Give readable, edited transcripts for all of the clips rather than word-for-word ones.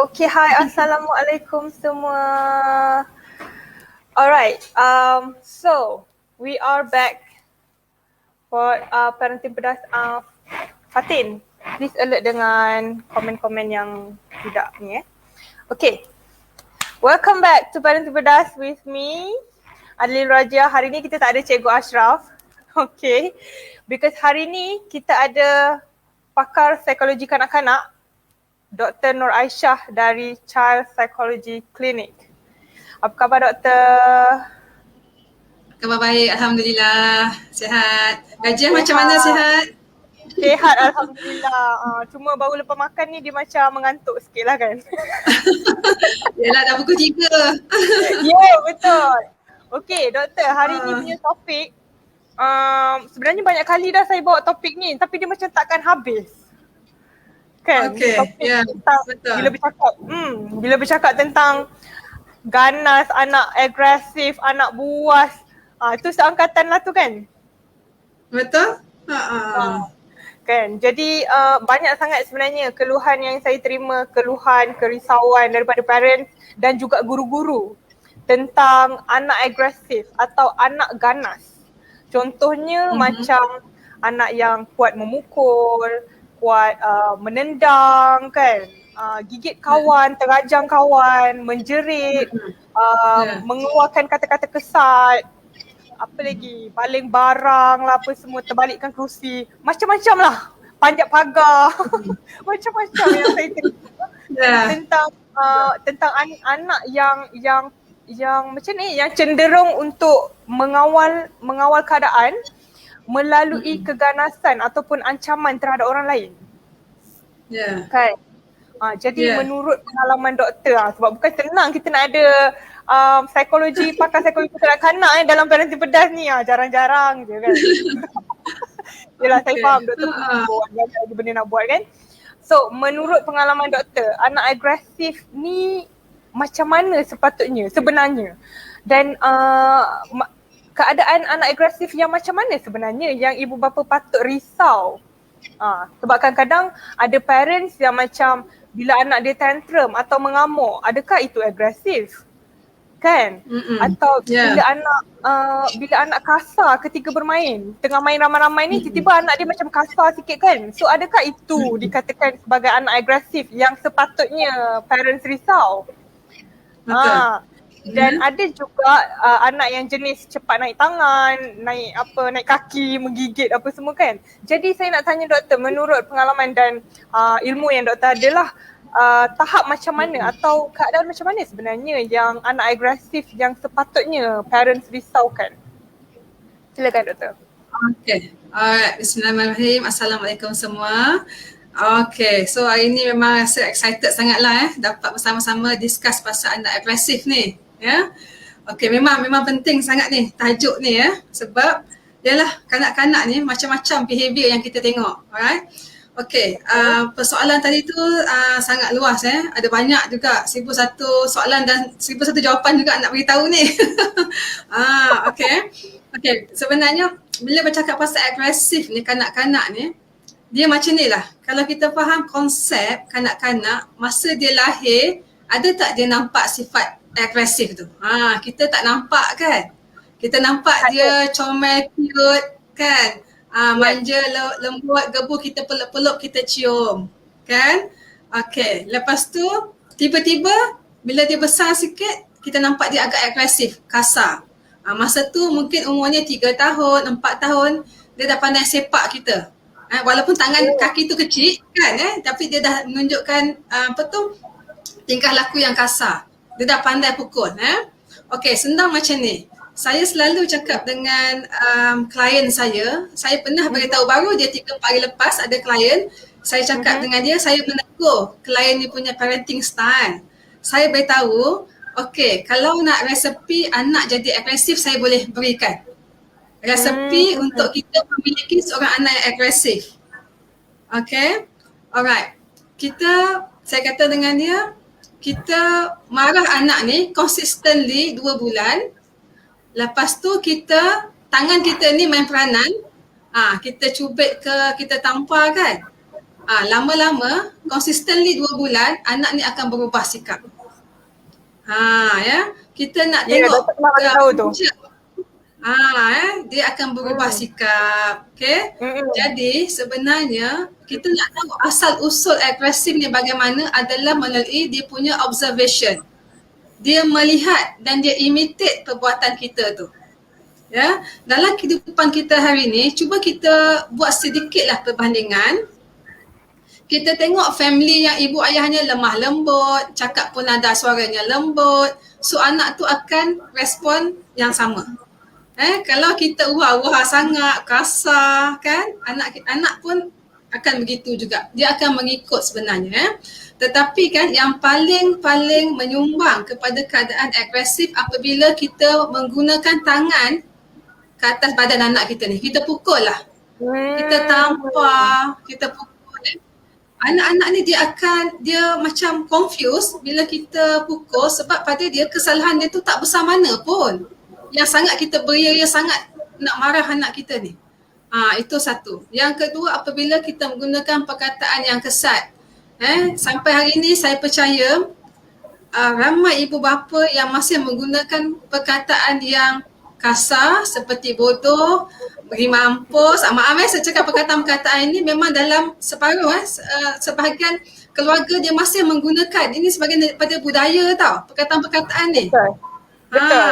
Okay, hi, Assalamualaikum semua. Alright, so we are back for parenting pedas. Fatin, please alert dengan komen-komen yang tidak ni Okay, welcome back to parenting pedas with me, Adlin Raja. Hari ni kita tak ada Cikgu Ashraf. Okay, because hari ni kita ada pakar psikologi kanak-kanak, Dr. Nur Aisyah dari Child Psychology Clinic. Apa khabar doktor? Khabar baik, Alhamdulillah. Sihat. Raja macam mana sihat? Sihat Alhamdulillah. Cuma baru lepas makan ni dia macam mengantuk sikit lah kan. Yalah dah pukul 3. Ya, betul. Okay doktor, hari ni punya topik sebenarnya banyak kali dah saya bawa topik ni tapi dia macam takkan habis. Kan? Okay, ya, betul. Bila bercakap tentang ganas, anak agresif, anak buas, itu seangkatan lah tu kan? Betul? Kan, jadi banyak sangat sebenarnya keluhan yang saya terima, keluhan, kerisauan daripada parents dan juga guru-guru tentang anak agresif atau anak ganas. Contohnya macam anak yang kuat memukul, kuat menendang kan, gigit kawan, terajang kawan, menjerit, mengeluarkan kata-kata kesat, apa lagi, baling barang lah apa semua, terbalikkan kerusi, macam-macam lah, panjat pagar, macam-macam yang saya tentang anak yang macam ni, yang cenderung untuk mengawal keadaan melalui keganasan ataupun ancaman terhadap orang lain. Kan? Jadi menurut pengalaman doktor, sebab bukan senang kita nak ada pakar psikologi kanak-kanak dalam parenting pedas ni, jarang-jarang je kan. Yelah, saya faham doktor buat banyak lagi benda nak buat kan. So menurut pengalaman doktor, anak agresif ni macam mana sepatutnya sebenarnya, dan keadaan anak agresif yang macam mana sebenarnya yang ibu bapa patut risau. Sebab kadang-kadang ada parents yang macam bila anak dia tantrum atau mengamuk, adakah itu agresif? Kan? Atau bila anak kasar ketika bermain, tengah main ramai-ramai ni, tiba-tiba anak dia macam kasar sikit kan? So adakah itu dikatakan sebagai anak agresif yang sepatutnya parents risau? Dan ada juga anak yang jenis cepat naik tangan, naik kaki, menggigit apa semua kan. Jadi saya nak tanya doktor, menurut pengalaman dan ilmu yang doktor adalah tahap macam mana atau keadaan macam mana sebenarnya yang anak agresif yang sepatutnya parents risaukan? Silakan doktor. Okay, alright. Bismillahirrahmanirrahim. Assalamualaikum semua. Okay, so hari ni memang rasa excited sangatlah dapat bersama-sama discuss pasal anak agresif ni. Okay, memang penting sangat ni tajuk ni sebab yalah kanak-kanak ni macam-macam behavior yang kita tengok. Alright. Okay, persoalan tadi tu sangat luas ada banyak juga, 1001 soalan dan 1001 jawapan juga nak beritahu ni. Okay, sebenarnya bila bercakap pasal agresif ni kanak-kanak ni, dia macam ni lah. Kalau kita faham konsep kanak-kanak masa dia lahir, ada tak dia nampak sifat agresif tu? Kita tak nampak kan? Kita nampak dia comel, cute kan? Manja, lembut, gebu, kita peluk-peluk, kita cium kan? Okay, lepas tu tiba-tiba bila dia besar sikit, kita nampak dia agak agresif, kasar. Masa tu mungkin umurnya 3 tahun, 4 tahun, dia dah pandai sepak kita. Walaupun tangan kaki tu kecil kan tapi dia dah menunjukkan tingkah laku yang kasar. Dia dah pandai pukul. Okay, senang macam ni. Saya selalu cakap dengan klien saya pernah beritahu baru dia 3-4 hari lepas ada klien, saya cakap dengan dia, saya menegur klien ni punya parenting style. Saya beritahu, okay, kalau nak resepi anak jadi agresif, saya boleh berikan. Resepi untuk kita memiliki seorang anak yang agresif. Okay, alright. Saya kata dengan dia, kita marah anak ni consistently 2 bulan. Lepas tu tangan kita ni main peranan. Kita cubit ke, kita tampar kan. Lama-lama, consistently 2 bulan, anak ni akan berubah sikap. Ya, kita nak Ya, tengok doktor pernah bagi tahu tu. punca. Dia akan berubah sikap. Okay. Jadi sebenarnya kita nak tahu asal usul agresif ni bagaimana adalah melalui dia punya observation. Dia melihat dan dia imitate perbuatan kita tu. Ya, dalam kehidupan kita hari ni, cuba kita buat sedikitlah perbandingan. Kita tengok family yang ibu ayahnya lemah lembut, cakap pun nada suaranya lembut, so anak tu akan respon yang sama. Kalau kita wah sangat kasar kan, anak pun akan begitu juga. Dia akan mengikut sebenarnya. Tetapi kan yang paling menyumbang kepada keadaan agresif apabila kita menggunakan tangan ke atas badan anak kita ni. Kita pukul lah. Kita tampar, kita pukul. Anak-anak ni dia macam confused bila kita pukul sebab pada dia kesalahan dia tu tak besar mana pun. Yang sangat kita beria, yang sangat nak marah anak kita ni. Itu satu. Yang kedua, apabila kita menggunakan perkataan yang kesat. Sampai hari ini saya percaya ramai ibu bapa yang masih menggunakan perkataan yang kasar seperti bodoh, beri mampus. Maaf saya cakap perkataan-perkataan ini memang dalam sebahagian keluarga dia masih menggunakan. Ini sebahagian daripada budaya tau, perkataan-perkataan ni. Betul.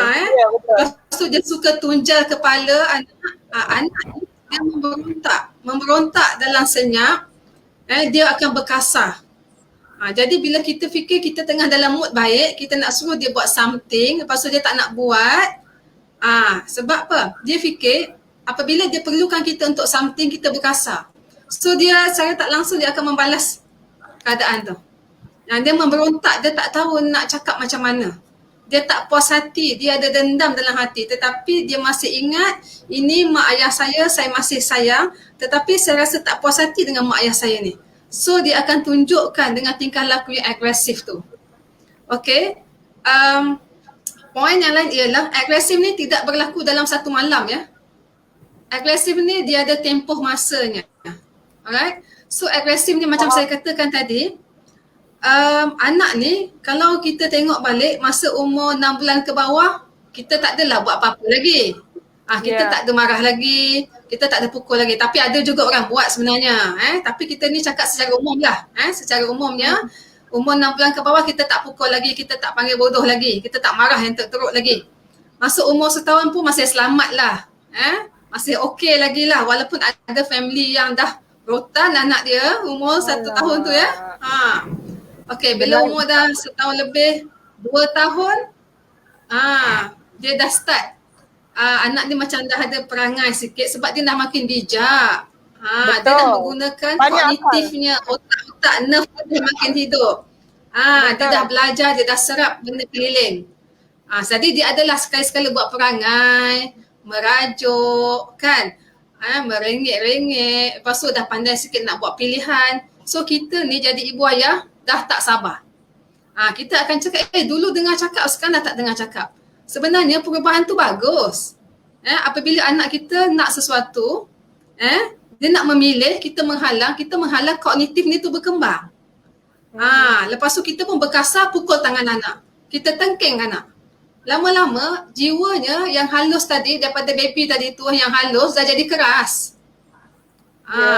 Lepas tu dia suka tunjal kepala anak dia memberontak dalam senyap, dia akan berkasar. Jadi bila kita fikir kita tengah dalam mood baik, kita nak suruh dia buat something, lepas tu dia tak nak buat. Sebab apa? Dia fikir apabila dia perlukan kita untuk something, kita berkasar. So dia secara tak langsung dia akan membalas keadaan tu. Dia memberontak, dia tak tahu nak cakap macam mana. Dia tak puas hati, dia ada dendam dalam hati. Tetapi dia masih ingat ini mak ayah saya masih sayang. Tetapi saya rasa tak puas hati dengan mak ayah saya ni. So dia akan tunjukkan dengan tingkah laku yang agresif tu. Okay. Poin yang lain ialah agresif ni tidak berlaku dalam satu malam ya. Agresif ni dia ada tempoh masanya. Alright. So agresif ni macam saya katakan tadi, anak ni kalau kita tengok balik masa umur 6 bulan ke bawah, kita tak adalah buat apa-apa lagi. Kita tak ada marah lagi, kita tak ada pukul lagi. Tapi ada juga orang buat sebenarnya. Tapi kita ni cakap secara umum lah. Secara umumnya, umur 6 bulan ke bawah kita tak pukul lagi, kita tak panggil bodoh lagi, kita tak marah yang teruk lagi. Masuk umur setahun pun masih selamat lah. Masih okey lagi lah walaupun ada family yang dah rotan anak dia umur 1 tahun tu ya. Okey, bila umur dah setahun lebih, 2 tahun, dia dah start. Anak ni macam dah ada perangai sikit sebab dia dah makin bijak. Dia dah menggunakan kognitifnya, otak-otak nerve dia makin hidup. Dia dah belajar, dia dah serap benda keliling. Jadi dia adalah sekali-sekala buat perangai, merajuk kan, merengek-rengek, lepas tu dah pandai sikit nak buat pilihan. So kita ni jadi ibu ayah dah tak sabar. Kita akan cakap, dulu dengar cakap, sekarang dah tak dengar cakap. Sebenarnya perubahan tu bagus. Apabila anak kita nak sesuatu, dia nak memilih, kita menghalang kognitif ni tu berkembang. Lepas tu kita pun berkasar pukul tangan anak. Kita tengking anak. Lama-lama jiwanya yang halus tadi, daripada baby tadi tu yang halus dah jadi keras.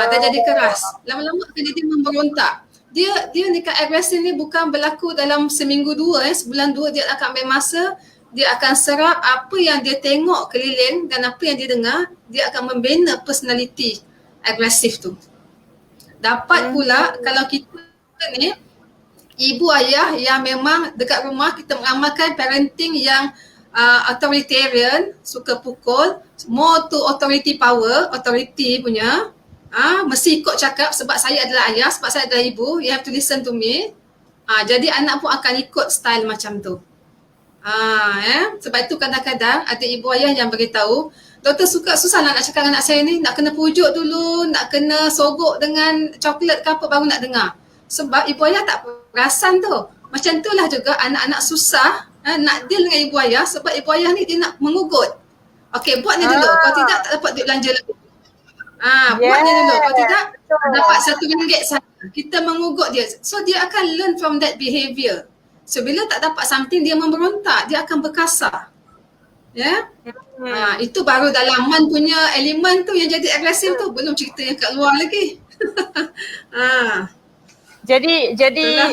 Dah jadi keras. Lama-lama akan jadi memberontak. Dia ni kan agresif ni bukan berlaku dalam seminggu dua, sebulan dua dia akan ambil masa, dia akan serap apa yang dia tengok keliling dan apa yang dia dengar, dia akan membina personality agresif tu. Dapat pula kalau kita ni ibu ayah yang memang dekat rumah kita mengamalkan parenting yang authoritarian, suka pukul, more to authority power, authority punya, mesti ikut cakap sebab saya adalah ayah, sebab saya adalah ibu, you have to listen to me. Jadi anak pun akan ikut style macam tu. Sebab itu kadang-kadang ada ibu ayah yang beritahu, doktor susah nak cakap dengan anak saya ni, nak kena pujuk dulu, nak kena sogok dengan coklat ke apa baru nak dengar. Sebab ibu ayah tak perasan tu. Macam itulah juga anak-anak susah nak deal dengan ibu ayah sebab ibu ayah ni dia nak mengugut. Okey, buat ni dulu. Kalau tidak tak dapat duit belanja lagi. Buat dia dulu. Kalau Yes, tidak, betul. dapat RM1 saja. Kita mengugut dia. So dia akan learn from that behavior. So bila tak dapat something, dia memberontak, dia akan berkasar. Ya. Itu baru dalaman punya elemen tu yang jadi agresif tu. Belum cerita yang kat luar lagi. Jadi Itulah.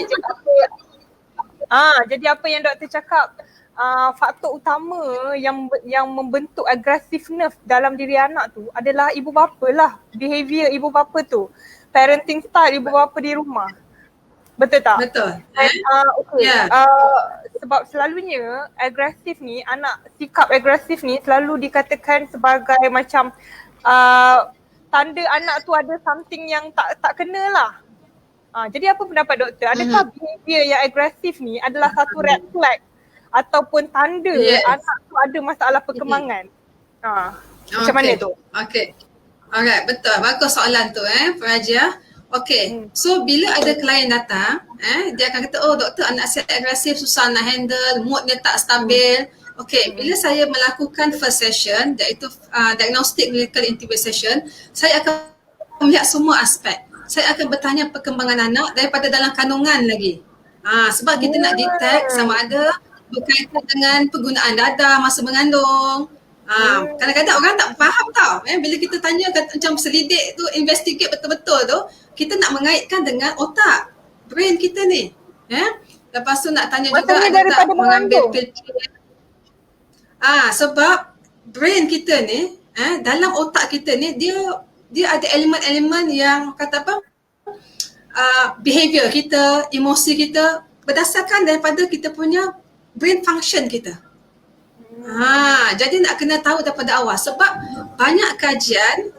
jadi apa yang doktor cakap, faktor utama yang membentuk aggressiveness dalam diri anak tu adalah ibu bapa lah. Behavior ibu bapa tu. Parenting style ibu bapa di rumah. Betul tak? Betul. Okay. Ya. Sebab selalunya sikap agresif ni selalu dikatakan sebagai macam tanda anak tu ada something yang tak kena lah. Jadi apa pendapat doktor? Adakah behavior yang agresif ni adalah satu red flag ataupun tanda anak tu ada masalah perkembangan? Macam mana tu? Okay. Alright, betul. Bagus soalan tu Farajiah. Okay, so bila ada klien datang, dia akan kata, oh doktor anak saya agresif, susah nak handle, moodnya tak stabil. Okay, bila saya melakukan first session, iaitu diagnostic clinical interview session, saya akan melihat semua aspek. Saya akan bertanya perkembangan anak daripada dalam kandungan lagi. Sebab kita nak detect sama ada berkaitan dengan penggunaan dadah masa mengandung. Kadang-kadang orang tak faham tau. Bila kita tanya macam selidik tu, investigate betul-betul tu, kita nak mengaitkan dengan otak, brain kita ni. Lepas tu nak tanya juga ada tak mengambil pil-pil. Sebab brain kita ni, dalam otak kita ni, dia ada elemen-elemen yang kata apa, behavior kita, emosi kita berdasarkan daripada kita punya brain function kita. Jadi nak kena tahu daripada awal sebab banyak kajian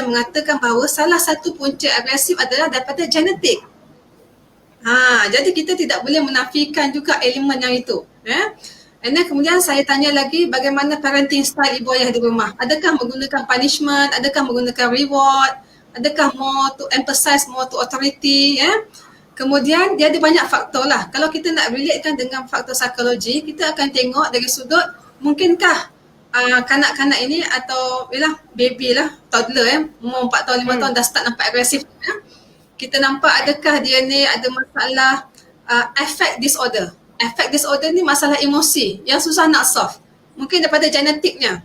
mengatakan bahawa salah satu punca agresif adalah daripada genetik. Jadi kita tidak boleh menafikan juga elemen yang itu. And then kemudian saya tanya lagi bagaimana parenting style ibu ayah di rumah. Adakah menggunakan punishment, adakah menggunakan reward, adakah more to emphasize more to authority. Kemudian dia ada banyak faktor lah. Kalau kita nak relatekan dengan faktor psikologi, kita akan tengok dari sudut mungkinkah kanak-kanak ini atau baby lah, toddler umur 4 tahun, 5 tahun dah start nampak agresif. Kita nampak adakah dia ni ada masalah affect disorder. Affect disorder ni masalah emosi yang susah nak solve. Mungkin daripada genetiknya.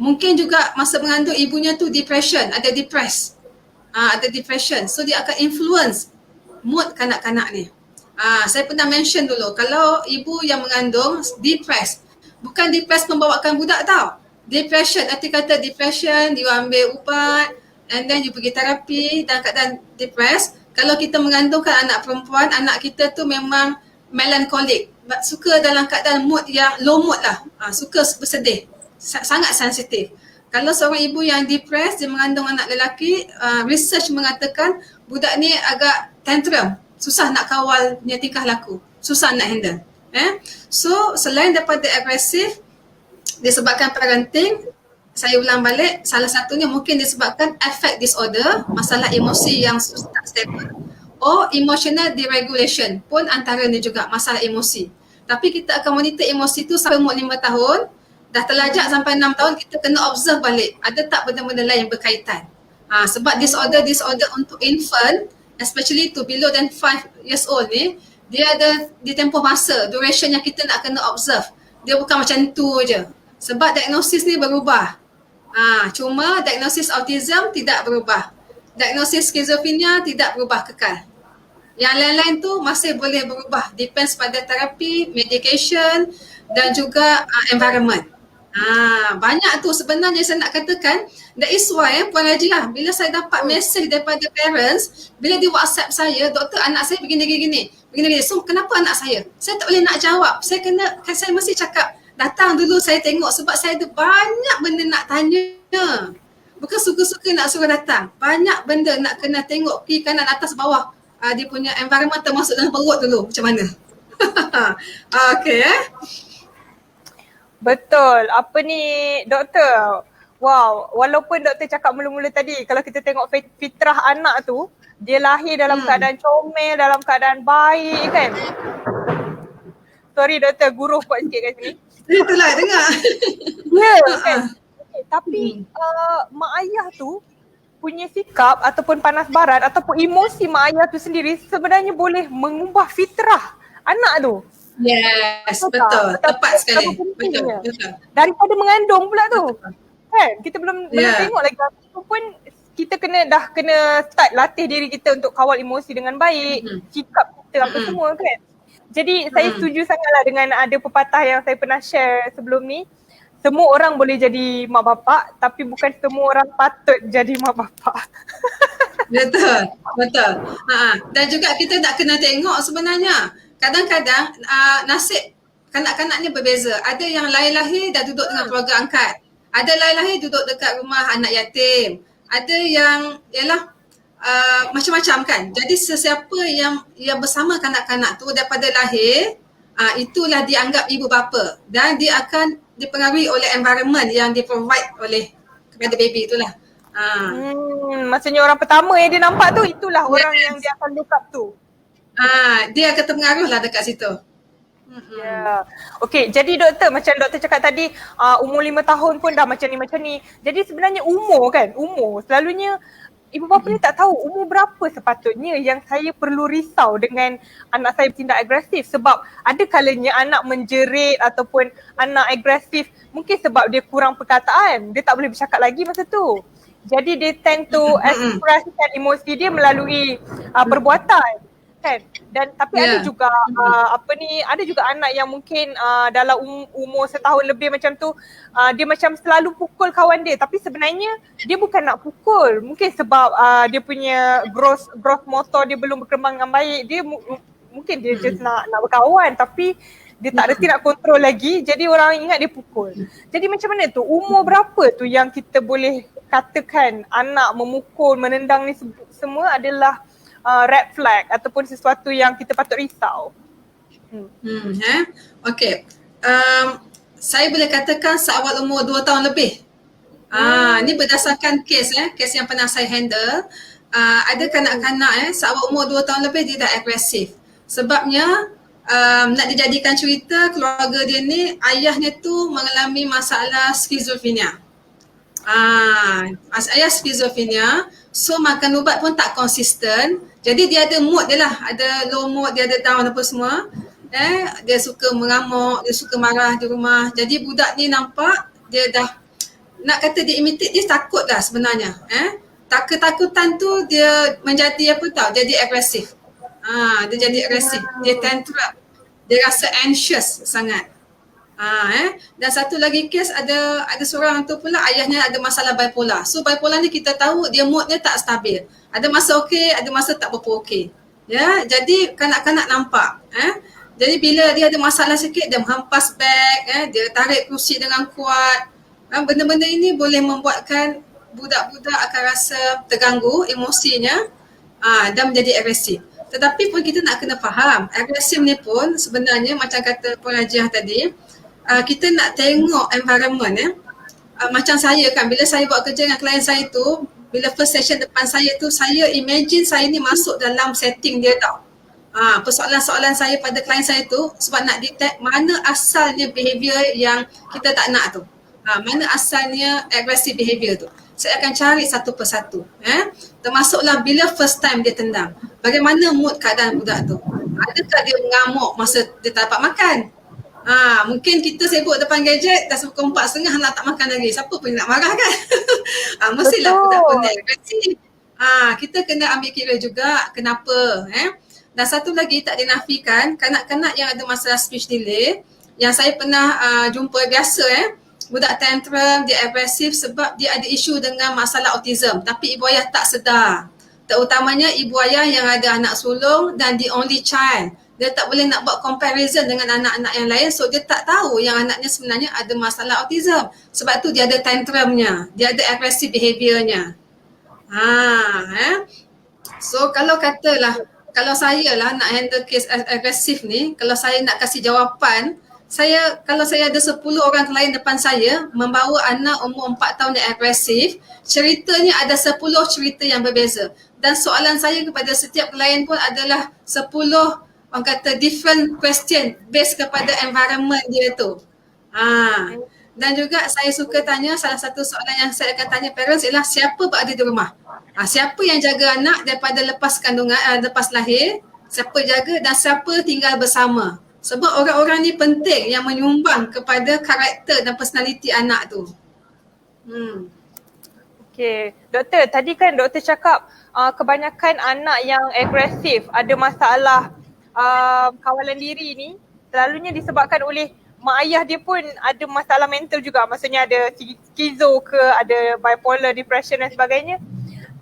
Mungkin juga masa mengandung ibunya tu depression, ada depressed. Ada depression. So dia akan influence mood kanak-kanak ni. Saya pernah mention dulu, kalau ibu yang mengandung depressed, bukan depressed membawakan budak tau. Depression, arti kata depression, you ambil ubat and then you pergi terapi dan keadaan depressed. Kalau kita mengandungkan anak perempuan, anak kita tu memang melancholic, suka dalam keadaan mood yang low mood lah, suka bersedih, sangat sensitif. Kalau seorang ibu yang depressed, dia mengandung anak lelaki, research mengatakan budak ni agak tantrum, susah nak kawal dia tingkah laku, susah nak handle. So selain daripada agresif disebabkan parenting, saya ulang balik, salah satunya mungkin disebabkan affect disorder, masalah emosi yang susah stable, or emotional deregulation pun antaranya juga masalah emosi. Tapi kita akan monitor emosi tu sampai umur 5 tahun, dah terlajak sampai 6 tahun, kita kena observe balik ada tak benda-benda lain yang berkaitan. Sebab disorder untuk infant, especially to below than 5 years old ni, dia ada di tempoh masa, duration yang kita nak kena observe. Dia bukan macam tu je. Sebab diagnosis ni berubah. Cuma diagnosis autism tidak berubah. Diagnosis skizofrenia tidak berubah kekal. Yang lain-lain tu masih boleh berubah. Depends pada terapi, medication dan juga environment. Banyak tu sebenarnya saya nak katakan. That is why Puan Rajiah, bila saya dapat message daripada parents, bila dia WhatsApp saya, doktor anak saya begini-gini. So kenapa anak saya? Saya tak boleh nak jawab. Saya mesti cakap, datang dulu saya tengok sebab saya ada banyak benda nak tanya. Bukan suka-suka nak suruh datang. Banyak benda nak kena tengok kiri kanan atas bawah. Dia punya environment termasuk dalam perut dulu. Macam mana? Okay Betul. Apa ni doktor? Wow, walaupun doktor cakap mula-mula tadi, kalau kita tengok fitrah anak tu, dia lahir dalam keadaan comel, dalam keadaan baik kan. Sorry doktor, guruh kuat sikit kat sini. Itulah dengar. Ya kan. Okay, tapi mak ayah tu punya sikap ataupun panas barat ataupun emosi mak ayah tu sendiri sebenarnya boleh mengubah fitrah anak tu. Yes, Betul tak? betul. Tepat sekali. Betapa Betul, pentingnya. betul. Daripada mengandung pula tu. Betul. Kan? Kita belum Ya. tengok lagi apa pun kita dah kena start latih diri kita untuk kawal emosi dengan baik, sikap kita apa semua kan. Jadi saya setuju sangatlah dengan ada pepatah yang saya pernah share sebelum ni. Semua orang boleh jadi mak bapak tapi bukan semua orang patut jadi mak bapak. Betul, betul. Dan juga kita nak kena tengok sebenarnya kadang-kadang nasib kanak-kanak ni berbeza. Ada yang lahir-lahir dah duduk dengan keluarga angkat. Ada lahir-lahir duduk dekat rumah anak yatim. Ada yang ialah macam-macam kan. Jadi sesiapa yang bersama kanak-kanak tu daripada lahir, itulah dianggap ibu bapa dan dia akan dipengaruhi oleh environment yang di-provide oleh kepada baby itulah. Maksudnya orang pertama yang dia nampak tu itulah orang yang dia akan look up tu. Dia akan terpengaruh lah dekat situ. Ya. Okey, jadi doktor macam doktor cakap tadi umur 5 tahun pun dah macam ni. Jadi sebenarnya umur selalunya ibu bapa ni tak tahu umur berapa sepatutnya yang saya perlu risau dengan anak saya bertindak agresif sebab ada kalanya anak menjerit ataupun anak agresif mungkin sebab dia kurang perkataan, dia tak boleh bercakap lagi masa tu. Jadi dia tend to expresskan emosi dia melalui perbuatan kan. Dan tapi ada juga ada juga anak yang mungkin dalam umur setahun lebih macam tu dia macam selalu pukul kawan dia tapi sebenarnya dia bukan nak pukul, mungkin sebab dia punya growth motor dia belum berkembang dengan baik. Dia mungkin dia just nak berkawan tapi dia tak reti nak kontrol lagi, jadi orang ingat dia pukul. Jadi macam mana tu, umur berapa tu yang kita boleh katakan anak memukul, menendang ni semua adalah red flag ataupun sesuatu yang kita patut risau? Okey. Saya boleh katakan seawal umur 2 tahun lebih. Ni berdasarkan kes yang pernah saya handle. Ada kanak-kanak seawal umur 2 tahun lebih dia dah agresif. Sebabnya nak dijadikan cerita, keluarga dia ni ayahnya tu mengalami masalah skizofrenia. Ayah skizofrenia, so makan ubat pun tak konsisten. Jadi dia ada mood dia lah, ada low mood, dia ada down apa semua. Dia suka mengamuk, dia suka marah di rumah. Jadi budak ni nampak dia dah nak kata dia imitate, dia takut dah sebenarnya. Ketakutan tu dia menjadi apa tau, jadi agresif. Dia jadi agresif, dia tantrum, dia rasa anxious sangat. Dan satu lagi kes ada seorang tu pula ayahnya ada masalah bipolar. So bipolar ni kita tahu dia moodnya tak stabil. Ada masa okey, ada masa tak berapa okey. Ya, jadi kanak-kanak nampak. Jadi bila dia ada masalah sikit dia menghempas beg, dia tarik kerusi dengan kuat. Benda-benda ini boleh membuatkan budak-budak akan rasa terganggu emosinya dan menjadi agresif. Tetapi pun kita nak kena faham, agresif ni pun sebenarnya macam kata pengajian tadi, kita nak tengok environment macam saya kan, bila saya buat kerja dengan klien saya tu, bila first session depan saya tu, saya imagine saya ni masuk dalam setting dia tau. Persoalan-soalan saya pada klien saya tu sebab nak detect mana asalnya behavior yang kita tak nak tu. Mana asalnya aggressive behavior tu. Saya akan cari satu persatu. Termasuklah bila first time dia tendang. Bagaimana mood keadaan budak tu? Adakah dia mengamuk masa dia tak dapat makan? Mungkin kita sibuk depan gadget, dah pukul 4.30 nak tak makan lagi. Siapa pun nak marah kan? Mestilah budak pun agresif. Kita kena ambil kira juga kenapa. Dan satu lagi tak dinafikan, kanak-kanak yang ada masalah speech delay, yang saya pernah jumpa biasa budak tantrum, dia agresif sebab dia ada isu dengan masalah autism tapi ibu ayah tak sedar. Terutamanya ibu ayah yang ada anak sulung dan the only child. Dia tak boleh nak buat comparison dengan anak-anak yang lain, so dia tak tahu yang anaknya sebenarnya ada masalah autism. Sebab tu dia ada tantrumnya, dia ada aggressive behaviornya. So kalau katalah, kalau saya lah nak handle case agresif ni, kalau saya nak kasih jawapan, kalau saya ada 10 orang klien depan saya membawa anak umur 4 tahun yang agresif, ceritanya ada 10 cerita yang berbeza. Dan soalan saya kepada setiap klien pun adalah 10 orang kata different question based kepada environment dia tu. Dan juga saya suka tanya, salah satu soalan yang saya akan tanya parents ialah siapa berada di rumah? Siapa yang jaga anak daripada lepas kandungan, lepas lahir, siapa jaga dan siapa tinggal bersama. Sebab orang-orang ni penting yang menyumbang kepada karakter dan personaliti anak tu. Okay, doktor, tadi kan doktor cakap kebanyakan anak yang agresif ada masalah kawalan diri ni selalunya disebabkan oleh mak ayah dia pun ada masalah mental juga. Maksudnya ada skizo ke, ada bipolar, depression dan sebagainya.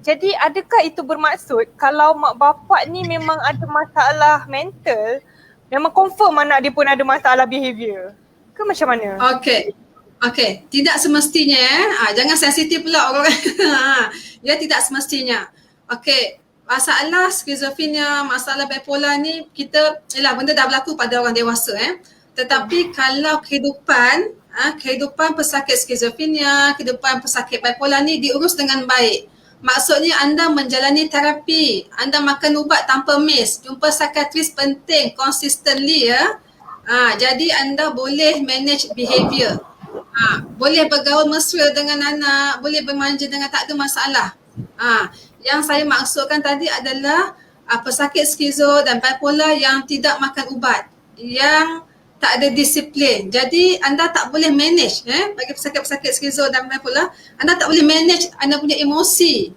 Jadi adakah itu bermaksud kalau mak bapak ni memang ada masalah mental, memang confirm anak dia pun ada masalah behavior? Ke macam mana? Okey, tidak semestinya jangan sensitif pula orang. Dia tidak semestinya. Okey, masalah skizofrenia, masalah bipolar ni yalah benda dah berlaku pada orang dewasa Tetapi kalau kehidupan pesakit skizofrenia, kehidupan pesakit bipolar ni diurus dengan baik. Maksudnya anda menjalani terapi, anda makan ubat tanpa miss, jumpa psikiatris penting consistently jadi anda boleh manage behavior. Boleh bergaul mesra dengan anak, boleh bermanja dengan tak ada masalah. Yang saya maksudkan tadi adalah pesakit skizo dan bipolar yang tidak makan ubat, yang tak ada disiplin. Jadi anda tak boleh manage bagi pesakit-pesakit skizo dan bipolar, anda tak boleh manage anda punya emosi.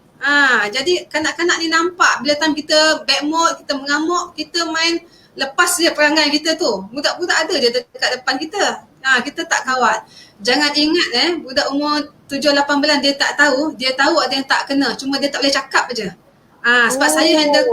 Jadi kanak-kanak ni nampak bila time kita bad mood, kita mengamuk, kita main lepas je perangai kita tu. Budak-budak ada je dekat depan kita. Kita tak kawal. Jangan ingat budak umur 7-8 bulan dia tak tahu, dia tahu ada yang tak kena, cuma dia tak boleh cakap je. Sebab saya handle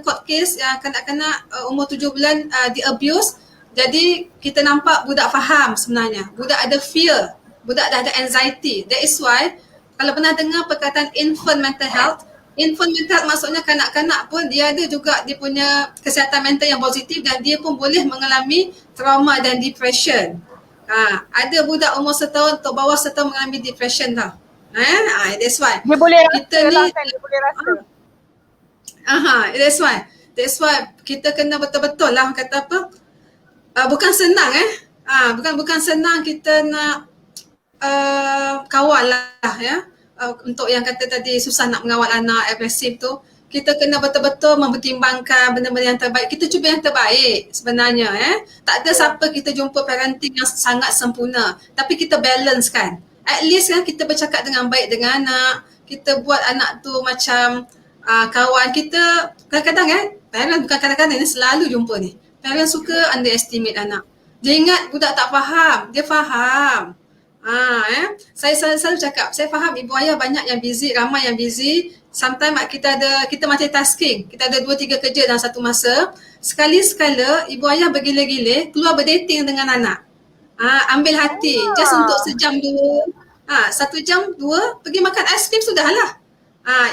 court case yang kanak-kanak umur 7 bulan di abuse. Jadi kita nampak budak faham sebenarnya. Budak ada fear, budak dah ada anxiety. That is why kalau pernah dengar perkataan infant mental health maksudnya kanak-kanak pun dia ada juga dia punya kesihatan mental yang positif dan dia pun boleh mengalami trauma dan depression. Ada budak umur setahun atau bawah setahun mengalami depression tau. That's why Dia boleh rasa kita ni dia boleh rasa. That's why kita kena betul-betul lah kata apa, bukan senang bukan senang kita nak kawal lah untuk yang kata tadi susah nak mengawal anak agresif tu. Kita kena betul-betul mempertimbangkan benda-benda yang terbaik. Kita cuba yang terbaik sebenarnya Tak ada siapa kita jumpa parenting yang sangat sempurna, tapi kita balance kan. At least kita bercakap dengan baik dengan anak. Kita buat anak tu macam kawan kita. Kadang-kadang parent bukan kadang-kadang ni, selalu jumpa ni. Parent suka underestimate anak. Dia ingat budak tak faham, dia faham. Saya selalu cakap, saya faham ibu ayah banyak yang busy, ramai yang busy. Sometimes kita multitasking. Kita ada 2-3 kerja dalam satu masa. Sekali-sekala ibu ayah bergila-gila keluar berdating dengan anak. Ambil hati just untuk sejam dua. 1 jam 2 pergi makan aiskrim sudahlah.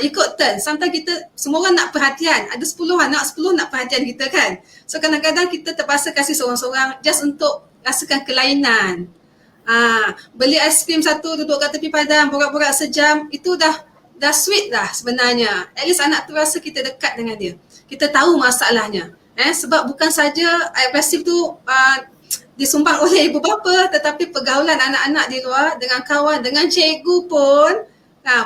Ikut turn. Sometimes kita semua orang nak perhatian. Ada 10 anak, 10 nak perhatian kita kan. So kadang-kadang kita terpaksa kasih seorang-seorang just untuk rasakan kelainan. Beli aiskrim satu, duduk kat tepi padang, borak-borak sejam, itu dah sweet dah sebenarnya. At least anak tu rasa kita dekat dengan dia. Kita tahu masalahnya. Sebab bukan saja agresif tu disumbang oleh ibu bapa, tetapi pergaulan anak-anak di luar dengan kawan, dengan cikgu pun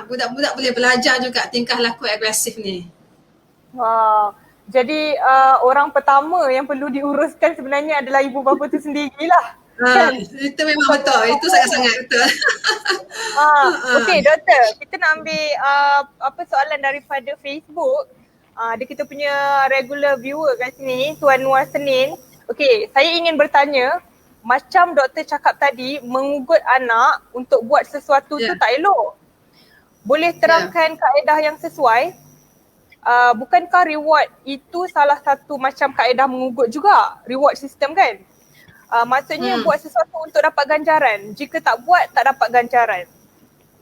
budak-budak boleh belajar juga tingkah laku agresif ni. Wow. Jadi orang pertama yang perlu diuruskan sebenarnya adalah ibu bapa tu sendirilah. Itu memang betul. Itu sangat-sangat betul. Okey doktor, kita nak ambil soalan daripada Facebook. Ada kita punya regular viewer kat sini, Tuan Nuar Senin. Okey, saya ingin bertanya, macam doktor cakap tadi, mengugut anak untuk buat sesuatu tu tak elok. Boleh terangkan kaedah yang sesuai? Bukankah reward itu salah satu macam kaedah mengugut juga? Reward system kan? Maksudnya buat sesuatu untuk dapat ganjaran. Jika tak buat, tak dapat ganjaran.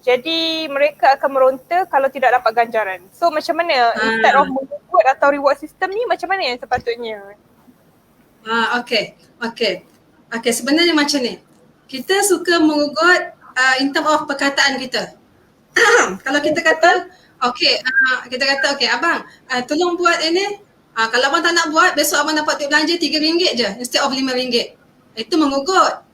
Jadi mereka akan meronta kalau tidak dapat ganjaran. So macam mana instead of mengugut atau reward system ni, macam mana yang sepatutnya? Okay, sebenarnya macam ni. Kita suka mengugut in term of perkataan kita. Kalau kita kata, okay abang, tolong buat ini. Kalau abang tak nak buat, besok abang dapat duit belanja RM3 je instead of RM5. Itu mengugut.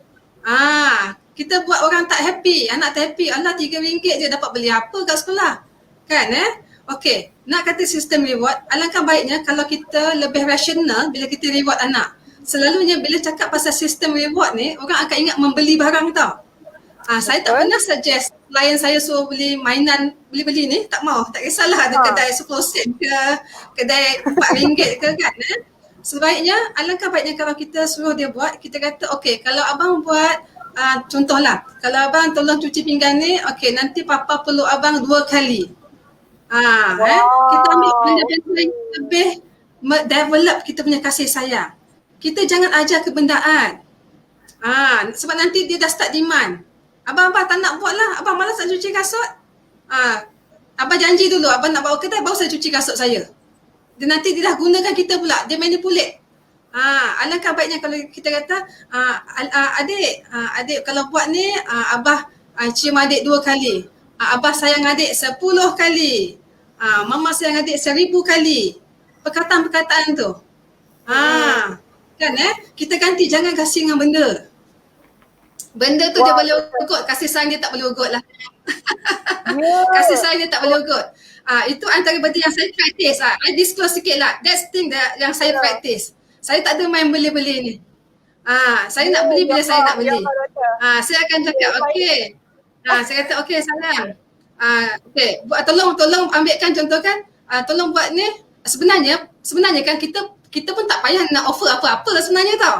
Kita buat orang tak happy, anak tak happy. Alah RM3 je dapat beli apa kat sekolah. Kan Okey, nak kata sistem reward, alangkah baiknya kalau kita lebih rasional bila kita reward anak. Selalunya bila cakap pasal sistem reward ni, orang akan ingat membeli barang tau. Saya tak pernah suggest klien saya suruh beli mainan beli-beli ni, tak mau. Tak kisahlah ada kedai 10 sen ke, kedai RM4 ke kan. Sebaiknya, alangkah baiknya kalau kita suruh dia buat, kita kata okey, kalau abang buat contohlah, kalau abang tolong cuci pinggan ni, okey nanti papa peluk abang 2 kali. Kita ambil benda-benda yang lebih develop kita punya kasih sayang. Kita jangan ajar kebendaan. Sebab nanti dia dah start demand. Abang tak nak buat lah, abang malas nak cuci kasut. Abang janji dulu, abang nak bawa kedai baru saya cuci kasut saya. Dia nanti dia dah gunakan kita pula, dia manipulate. Alangkah baiknya kalau kita kata adik kalau buat ni abah cium adik 2 kali. Abah sayang adik 10 kali. Mama sayang adik 1000 kali. Perkataan-perkataan tu. Kan kita ganti, jangan kasih dengan benda. Benda tu dia boleh ugut, kasih sayang dia tak boleh ugut lah. Kasih sayang dia tak boleh ugut. Itu antara benda yang saya praktis. I disclose sikit lah. That's thing yang saya praktis. Saya tak ada main beli-beli ni. Saya nak beli bila saya nak beli. Saya akan cakap, okey. Saya kata, okey sayang. Okey, tolong ambilkan contoh kan. Tolong buat ni. Sebenarnya kan kita pun tak payah nak offer apa-apa sebenarnya tau.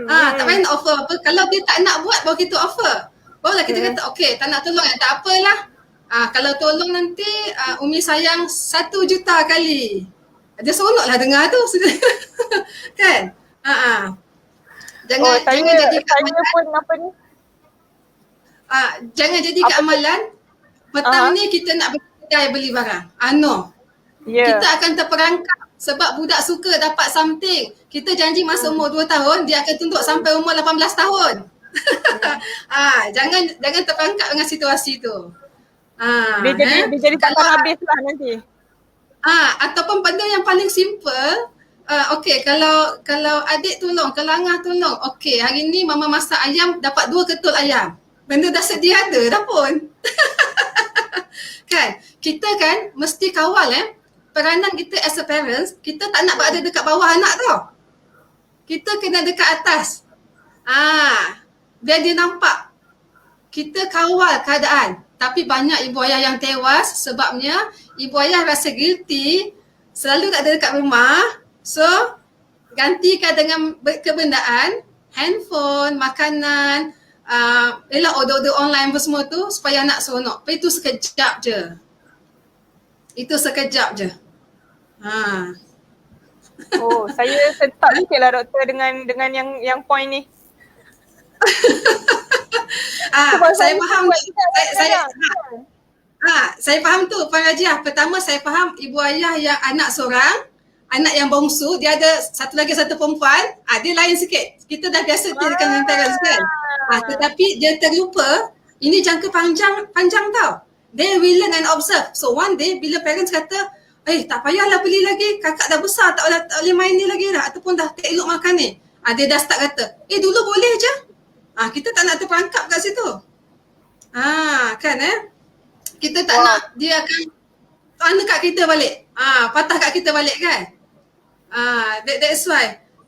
Tak payah nak offer apa. Kalau dia tak nak buat, baru kita offer. Barulah kita kata, okey, tak nak tolong, tak apalah. Kalau tolong nanti Umi sayang 1 juta kali. Dia seronoklah dengar tu. Kan? Jangan jadikan amalan. Jangan jadikan amalan. Petang ni kita nak pergi kedai beli barang. No. Kita akan terperangkap sebab budak suka dapat something. Kita janji masa umur 2 tahun, dia akan tuntut sampai umur 18 tahun. Jangan terperangkap dengan situasi tu. Dia jadi tak habis lah nanti. Ataupun benda yang paling simple, okey, kalau adik tolong, kalau Angah tolong, okey, hari ni mama masak ayam, dapat 2 ketul ayam. Benda dah sedia ada dah pun. Kan? Kita kan mesti kawal peranan kita as a parents, kita tak nak berada dekat bawah anak tau. Kita kena dekat atas. Biar dia nampak. Kita kawal keadaan. Tapi banyak ibu ayah yang tewas sebabnya ibu ayah rasa guilty, selalu tak ada dekat rumah. So, gantikan dengan kebendaan, handphone, makanan, order-order online apa semua tu supaya anak seronok. Tapi itu sekejap je. Saya setak sikit lah doktor dengan yang point ni. Saya faham. Saya faham tu Puan Rajiah. Pertama saya faham ibu ayah yang anak seorang, anak yang bongsu, dia ada satu perempuan, dia lain sikit. Kita dah biasa dekat dengan parents kan. Tetapi dia terlupa ini jangka panjang tau. They will learn and observe. So one day bila parents kata, tak payahlah beli lagi, kakak dah besar, tak boleh main ni lagi dah, ataupun dah tak elok makan ni. Dia dah start kata, dulu boleh je. Kita tak nak terperangkap kat situ. Kan kita tak nak dia akan mana kat kita balik. Patah kat kita balik kan.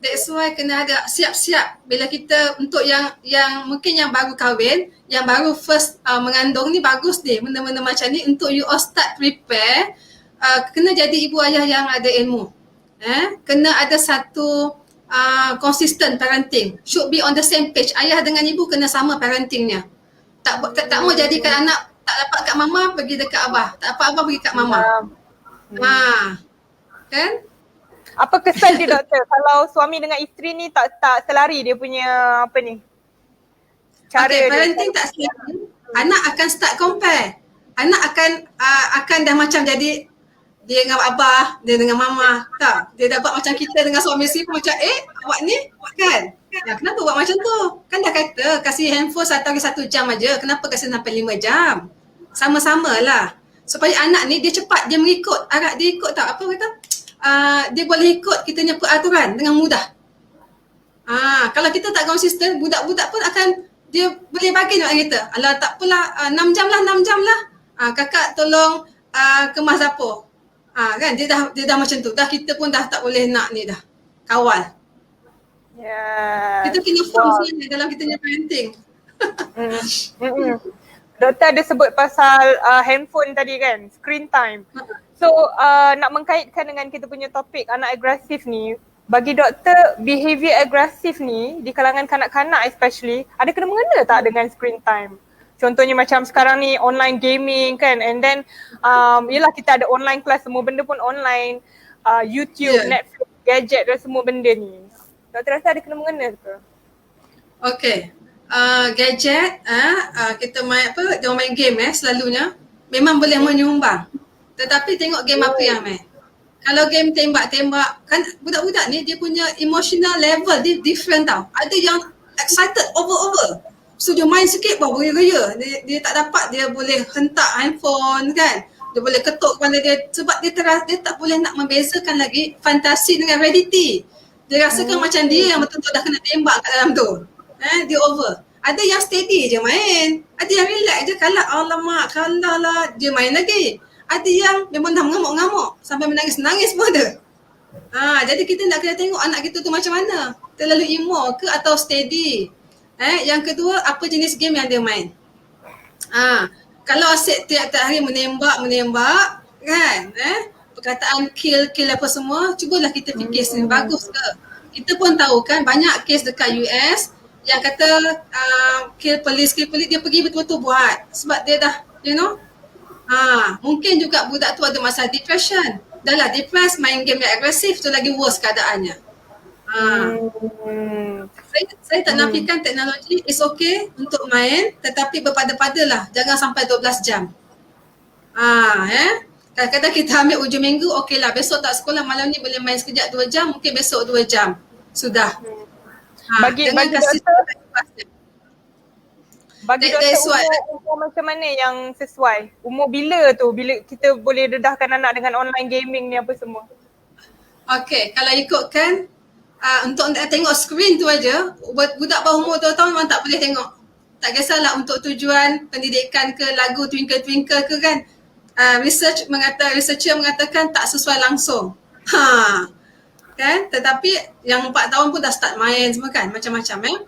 That's why kena ada siap-siap bila kita untuk yang mungkin yang baru kahwin, yang baru first mengandung ni, bagus ni benda-benda macam ni untuk you all start prepare. Kena jadi ibu ayah yang ada ilmu. Kena ada satu consistent parenting. Should be on the same page. Ayah dengan ibu kena sama parentingnya. Tak mau jadikan anak tak dapat kat mama pergi dekat abah, tak dapat abah pergi kat mama. Kan? Apa kesan dia doktor kalau suami dengan isteri ni tak selari dia punya apa ni? Cara parenting tak selari. Anak akan start compare. Anak akan dah macam jadi dia dengan abah, dia dengan mama. Tak, dia dapat macam kita dengan suami isteri pun macam awak ni kan? Kenapa buat macam tu? Kan dah kata kasih handphone 1 jam aja. Kenapa kasih sampai 5 jam? Sama-sama lah. Supaya anak ni dia cepat, dia mengikut. Dia ikut tak? Apa kata? Dia boleh ikut kita punya peraturan dengan mudah. Kalau kita tak konsisten, budak-budak pun akan dia boleh bagi mak kita. Alah tak apalah, 6 jam lah, 6 jam lah. Kakak tolong kemas dapur. Kan dia dah macam tu. Dah kita pun dah tak boleh nak ni dah. Kawal. Yes. Kita kena firm Wow. sebenarnya dalam kita punya parenting. Doktor ada sebut pasal handphone tadi kan, screen time. So nak mengkaitkan dengan kita punya topik anak agresif ni, bagi doktor behavior agresif ni di kalangan kanak-kanak especially ada kena mengena tak dengan screen time? Contohnya macam sekarang ni online gaming kan, and then yelah kita ada online class, semua benda pun online, YouTube, Netflix, gadget dan semua benda ni. Doktor rasa ada kena mengena ke? Okay. Gadget, kita main dia main game selalunya memang boleh menyumbang. Tetapi tengok game apa yang main. Kalau game tembak-tembak, kan budak-budak ni dia punya emotional level dia different tau. Ada yang excited over. So dia main sikit baru raya-raya. Dia tak dapat, dia boleh hentak handphone kan. Dia boleh ketuk kepala dia sebab dia tak boleh nak membezakan lagi fantasi dengan reality. Dia rasakan macam dia yang betul-betul dah kena tembak kat dalam tu. Dia over. Ada yang steady je main. Ada yang relax je, kalah. Alamak, kalah lah. Dia main lagi. Ada yang memang dah mengamuk-ngamuk sampai menangis-nangis pun ada. Jadi kita nak kena tengok anak kita tu macam mana. Terlalu emo ke atau steady. Yang kedua, apa jenis game yang dia main. Kalau asyik tiap-tiap hari menembak kan, perkataan kill apa semua, cubalah kita fikir sini bagus ke. Kita pun tahu kan banyak kes dekat US yang kata kill police dia pergi betul-betul buat sebab dia dah mungkin juga budak tu ada masalah depression. Dah lah depressed, main game yang agresif tu lagi worse keadaannya. Saya tak nafikan teknologi is okay untuk main, tetapi berpada-padalah, jangan sampai 12 jam. Kadang-kadang kita ambil ujung minggu, okey lah besok tak sekolah, malam ni boleh main sekejap 2 jam, mungkin besok 2 jam. Sudah. Bagi doktor umur macam mana yang sesuai? Umur bila kita boleh dedahkan anak dengan online gaming ni apa semua? Okay, kalau ikutkan untuk tengok skrin tu aja, budak bawah umur 2 tahun memang tak boleh tengok. Tak kisahlah untuk tujuan pendidikan ke, lagu Twinkle Twinkle ke kan. Researcher mengatakan tak sesuai langsung. Kan? Tetapi yang 4 tahun pun dah start main semua kan, macam-macam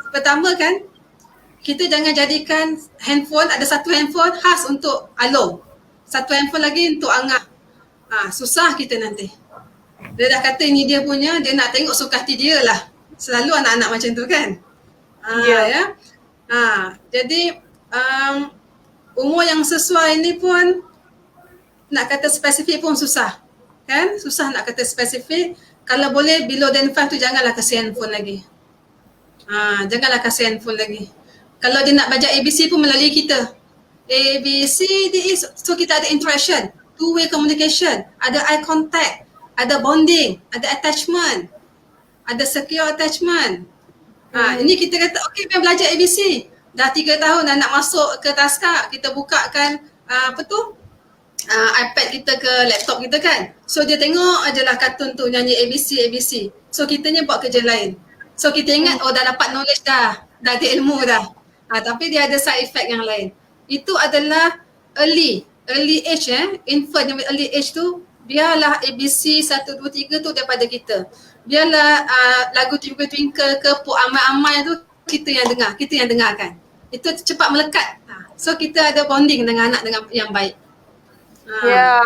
pertama kan, kita jangan jadikan handphone, ada satu handphone khas untuk Along, satu handphone lagi untuk Angah. Susah kita nanti. Dia dah kata ini dia punya, dia nak tengok suka hati dia lah. Selalu anak-anak macam tu kan. Jadi umur yang sesuai ni pun nak kata spesifik pun susah. Kan? Susah nak kata spesifik. Kalau boleh below than 5 tu janganlah kasih handphone lagi. Janganlah kasih handphone lagi. Kalau dia nak belajar ABC pun melalui kita. A, B, C, D, E. So kita ada interaction, two-way communication, ada eye contact, ada bonding, ada attachment, ada secure attachment. Ini kita kata okey biar belajar ABC. Dah 3 tahun dah nak masuk ke taska, kita bukakan iPad kita ke laptop kita kan. So dia tengok ajalah kartun tu nyanyi ABC. So kitanya buat kerja lain. So kita ingat dah dapat knowledge dah ada ilmu dah. Tapi dia ada side effect yang lain. Itu adalah early age infant yang early age tu, biarlah ABC 1, 2, 3 tu daripada kita. Biarlah lagu Twinkle Twinkle ke Pok Amai-Amai tu kita yang dengarkan. Itu cepat melekat. So kita ada bonding dengan anak dengan yang baik. Ya,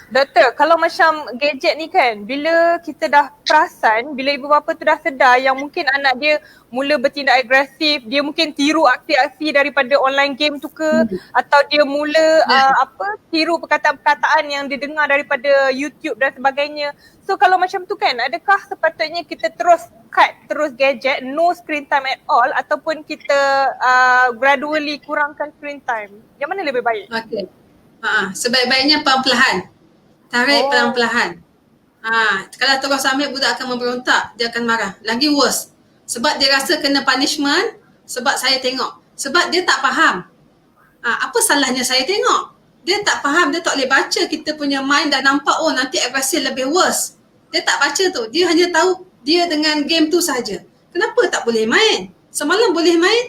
doktor, kalau macam gadget ni kan, bila kita dah perasan, bila ibu bapa tu dah sedar yang mungkin anak dia mula bertindak agresif, dia mungkin tiru aksi-aksi daripada online game tu ke, atau dia mula tiru perkataan-perkataan yang dia dengar daripada YouTube dan sebagainya. So kalau macam tu kan, adakah sepatutnya kita terus gadget, no screen time at all, ataupun kita gradually kurangkan screen time? Yang mana lebih baik? Okay. Sebaik-baiknya perlahan. Tarik perlahan-lahan. Kalau terus ambil, budak akan memberontak, dia akan marah. Lagi worse. Sebab dia rasa kena punishment, sebab saya tengok. Sebab dia tak faham. Apa salahnya saya tengok? Dia tak faham, dia tak boleh baca kita punya mind dah nampak nanti agresif lebih worse. Dia tak baca tu. Dia hanya tahu dia dengan game tu saja. Kenapa tak boleh main? Semalam boleh main.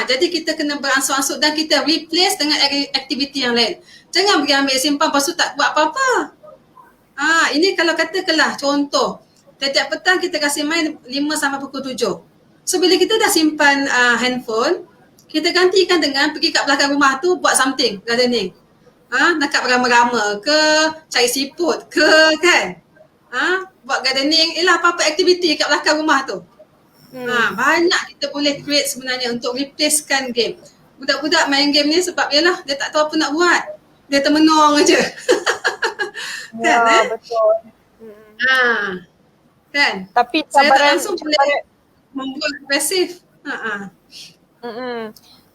Jadi kita kena beransur-ansur dan kita replace dengan aktiviti yang lain. Jangan pergi ambil simpan lepas tu tak buat apa-apa. Ini kalau katakanlah contoh, tiap-tiap petang kita kasih main 5 sampai pukul 7. So bila kita dah simpan handphone, kita gantikan dengan pergi kat belakang rumah tu buat something, gardening. Nak berama-rama ke, cari siput ke kan. Buat gardening, apa-apa aktiviti kat belakang rumah tu. Banyak kita boleh create sebenarnya untuk replacekan game. Budak-budak main game ni sebab yalah dia tak tahu apa nak buat. Dia termenung aja. Kan betul. Kan? Tapi Saya tak cabaran langsung boleh membuat agresif.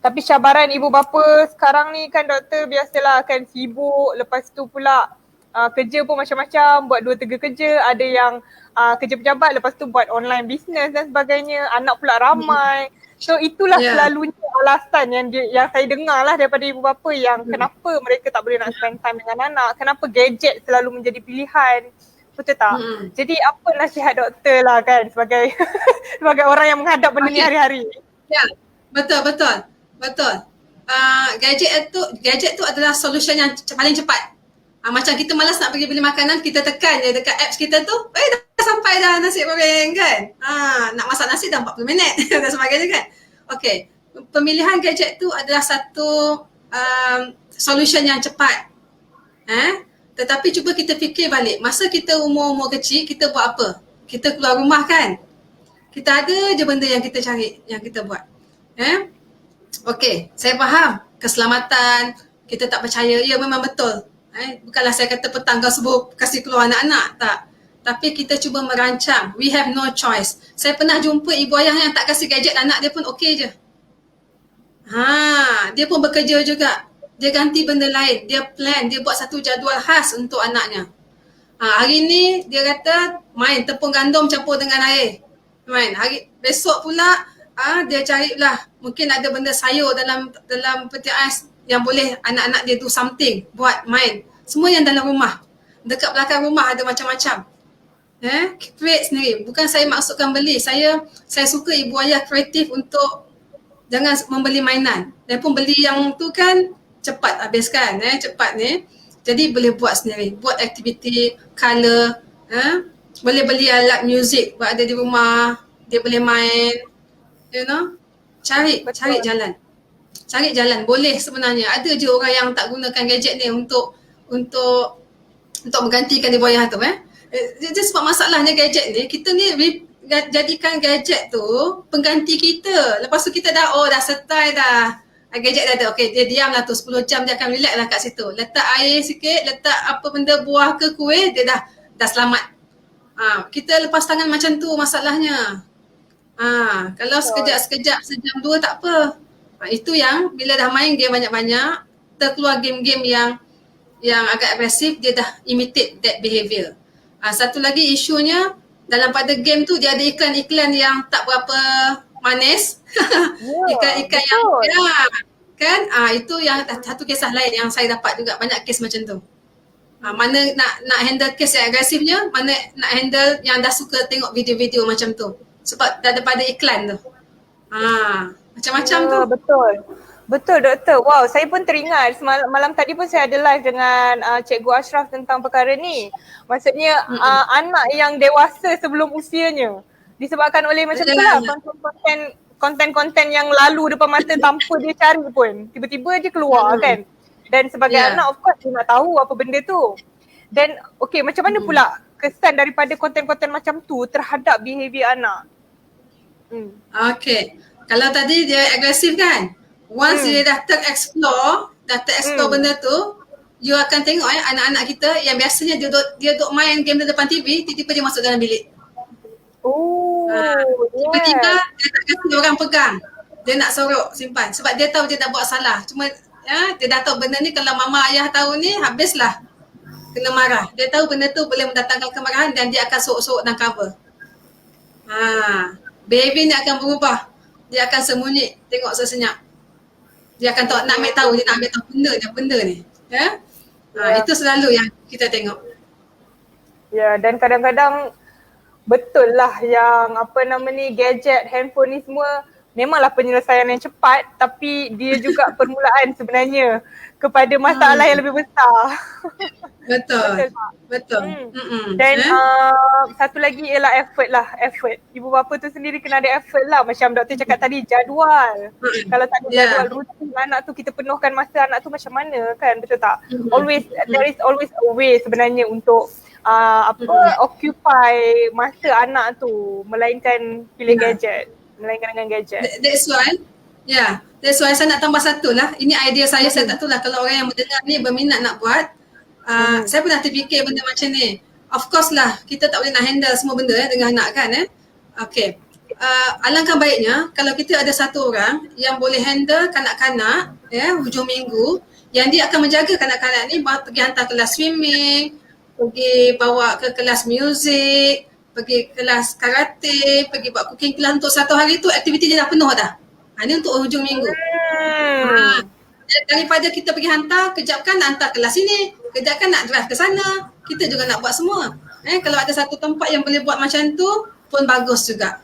Tapi cabaran ibu bapa sekarang ni kan doktor biasalah akan sibuk, lepas tu pula kerja pun macam-macam, buat 2-3 kerja, ada yang kerja pejabat lepas tu buat online business dan sebagainya, anak pula ramai. So itulah selalunya alasan yang saya dengar lah daripada ibu bapa yang kenapa mereka tak boleh nak spend time dengan anak, kenapa gadget selalu menjadi pilihan. Betul tak? Jadi apa nasihat doktor lah kan sebagai sebagai orang yang menghadap benda ni hari-hari. Ya, betul. Gadget tu adalah solution yang paling cepat. Macam kita malas nak pergi beli makanan, kita tekan je dekat apps kita tu, dah sampai dah nasi goreng kan. Nak masak nasi dah 40 minit dan sebagainya kan. Okay, pemilihan gadget tu adalah satu solution yang cepat. Tetapi cuba kita fikir balik, masa kita umur-umur kecil, kita buat apa? Kita keluar rumah kan? Kita ada je benda yang kita cari, yang kita buat. Okay, saya faham keselamatan, kita tak percaya, ya memang betul. Bukanlah saya kata petang kau subuh kasih keluar anak-anak, tak. Tapi kita cuba merancang, we have no choice. Saya pernah jumpa ibu ayah yang tak kasih gadget anak dia pun okey je. Dia pun bekerja juga. Dia ganti benda lain, dia plan, dia buat satu jadual khas untuk anaknya. Hari ni dia kata main tepung gandum campur dengan air. Main. Besok pula dia carilah mungkin ada benda sayur dalam peti ais yang boleh anak-anak dia do something, buat main. Semua yang dalam rumah. Dekat belakang rumah ada macam-macam. Create sendiri. Bukan saya maksudkan beli. Saya suka ibu ayah kreatif untuk jangan membeli mainan. Dan pun beli yang tu kan cepat habiskan. Cepat ni. Jadi boleh buat sendiri. Buat aktiviti, color. Boleh beli alat muzik buat ada di rumah. Dia boleh main. You know. Cari jalan. Cari jalan. Boleh sebenarnya. Ada je orang yang tak gunakan gadget ni untuk menggantikan ibu ayah tu. Jadi sebab masalahnya gadget ni, kita ni jadikan gadget tu pengganti kita. Lepas tu kita dah settle dah. Gadget dah ada. Okay, dia diam lah tu 10 jam dia akan relax lah kat situ. Letak air sikit, letak apa benda buah ke kuih, dia dah selamat. Kita lepas tangan macam tu masalahnya. Kalau sekejap-sekejap sejam dua tak apa. Itu yang bila dah main game banyak-banyak, terkeluar game-game yang agak agresif, dia dah imitate that behaviour. Satu lagi isunya, dalam pada game tu dia ada iklan-iklan yang tak berapa manis. Iklan-iklan yang kan? Itu yang satu kisah lain yang saya dapat juga, banyak kes macam tu. Mana nak handle kes yang agresifnya, mana nak handle yang dah suka tengok video-video macam tu. Sebab daripada iklan tu. Macam-macam tu. Betul doktor. Wow, saya pun teringat malam tadi pun saya ada live dengan Cikgu Ashraf tentang perkara ni. Maksudnya anak yang dewasa sebelum usianya disebabkan oleh macam tu lah konten-konten yang lalu depan mata tanpa dia cari pun. Tiba-tiba je keluar kan. Dan sebagai anak of course dia nak tahu apa benda tu. Dan okay, macam mana pula kesan daripada konten-konten macam tu terhadap behavior anak? Okay. Kalau tadi dia agresif kan? Once dia dah terexplore benda tu, you akan tengok anak-anak kita yang biasanya dia duduk main game di depan TV, tiba-tiba dia masuk dalam bilik. Tiba-tiba dia tak kasi orang pegang. Dia nak sorok simpan sebab dia tahu dia dah buat salah. Cuma dia dah tahu benda ni kalau mama ayah tahu ni habislah kena marah. Dia tahu benda tu boleh mendatangkan kemarahan dan dia akan sorok-sorok dan cover. Baby ni akan berubah. Dia akan sembunyi, tengok sesenyap. Dia akan nak ambil tahu, dia nak ambil tahu benda ni. Itu selalu yang kita tengok. Ya, dan kadang-kadang betul lah yang apa nama ni, gadget, handphone ni semua memanglah penyelesaian yang cepat, tapi dia juga permulaan sebenarnya kepada masalah yang lebih besar. Betul. Betul tak? Betul. Hmm. Mm-mm. Dan satu lagi ialah effort. Ibu bapa tu sendiri kena ada effort lah. Macam doktor cakap tadi, jadual. Kalau tak ada jadual rutin anak tu, kita penuhkan masa anak tu macam mana kan, betul tak? There is always a way sebenarnya untuk occupy masa anak tu, melainkan pilih gadget, melainkan dengan gadget. That's why, that's why saya nak tambah satu lah. Ini idea saya, saya tak tahu lah kalau orang yang mendengar ni berminat nak buat. Saya pernah terfikir benda macam ni. Of course lah, kita tak boleh nak handle semua benda dengan anak kan. Okay. Alangkah baiknya kalau kita ada satu orang yang boleh handle kanak-kanak hujung minggu, yang dia akan menjaga kanak-kanak ni, pergi hantar kelas swimming, pergi bawa ke kelas muzik, pergi kelas karate, pergi buat cooking class untuk satu hari tu, aktiviti dia dah penuh dah. Ini untuk hujung minggu. Daripada kita pergi hantar, kejapkan nak hantar kelas sini, kejapkan nak drive ke sana, kita juga nak buat semua. Kalau ada satu tempat yang boleh buat macam tu pun bagus juga.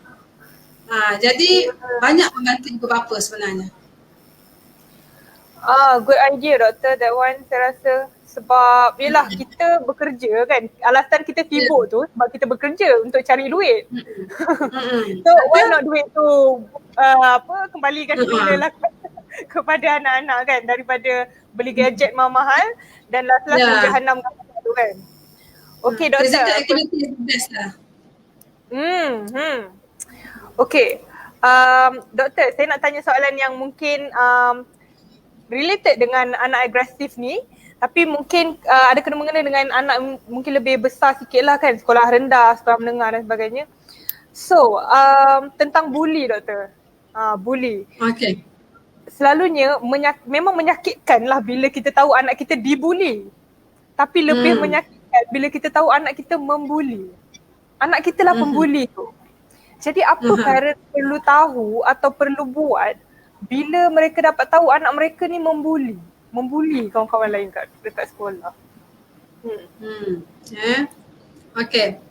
Jadi banyak membantu ibu bapa sebenarnya. Good idea doktor, that one saya rasa. Sebab yelah kita bekerja kan, alasan kita sibuk tu sebab kita bekerja untuk cari duit. So why not duit tu kembalikan semula lah kepada anak-anak kan, daripada beli gadget mahal dan last-last jahanam tu kan. Okay doktor. Physical activity is the best lah. Okay. Doktor, saya nak tanya soalan yang mungkin related dengan anak agresif ni, tapi mungkin ada kena-mengena dengan anak mungkin lebih besar sikit lah kan, sekolah rendah, sekolah menengah dan sebagainya. So, tentang bully doktor. Bully. Okay. Selalunya memang menyakitkan lah bila kita tahu anak kita dibuli. Tapi lebih menyakitkan bila kita tahu anak kita membuli. Anak kita lah pembuli tu. Jadi apa parent perlu tahu atau perlu buat bila mereka dapat tahu anak mereka ni membuli kawan-kawan lain dekat sekolah. Okay.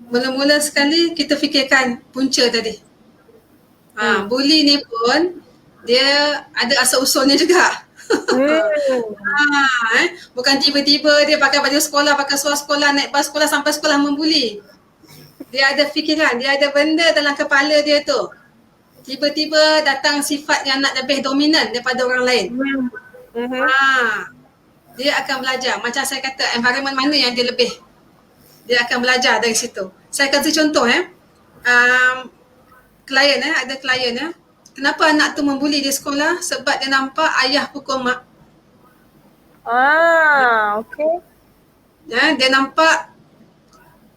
Mula-mula sekali kita fikirkan punca tadi. Bully ni pun dia ada asal usulnya juga. Bukan tiba-tiba dia pakai baju sekolah, pakai seluar sekolah, naik bas sekolah sampai sekolah membuli. Dia ada fikiran, dia ada benda dalam kepala dia tu. Tiba-tiba datang sifat yang nak lebih dominan daripada orang lain. Dia akan belajar. Macam saya kata, environment mana yang dia lebih. Dia akan belajar dari situ. Saya kasih contoh klien ada klien kenapa anak tu membuli di sekolah? Sebab dia nampak ayah pukul mak. Okay. Dia nampak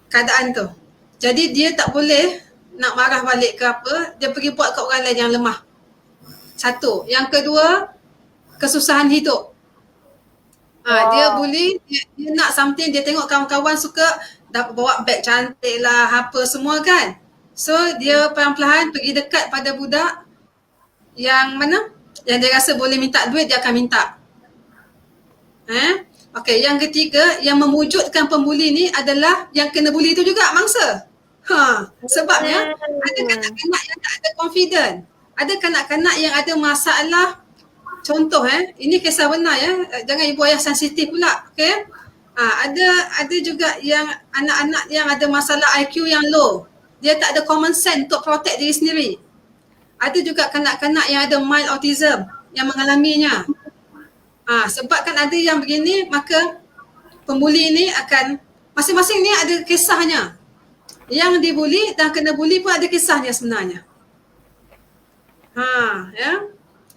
keadaan tu. Jadi dia tak boleh nak marah balik ke apa, dia pergi buat kat orang lain yang lemah. Satu. Yang kedua, kesusahan hidup. Dia bully, dia nak something, dia tengok kawan-kawan suka bawa beg cantik lah, apa semua kan. So dia perlahan-lahan pergi dekat pada budak yang mana? Yang dia rasa boleh minta duit, dia akan minta. Okay, yang ketiga, yang memwujudkan pembuli ni adalah yang kena bully tu juga mangsa. Sebabnya ada kanak-kanak yang tak ada confident. Ada kanak-kanak yang ada masalah. Contoh ini kisah benar jangan ibu ayah sensitif pula. Okay? Ada juga yang anak-anak yang ada masalah IQ yang low. Dia tak ada common sense untuk protect diri sendiri. Ada juga kanak-kanak yang ada mild autism yang mengalaminya. Sebab kan ada yang begini, maka pembuli ni akan, masing-masing ni ada kisahnya. Yang dibuli dan kena buli pun ada kisahnya sebenarnya.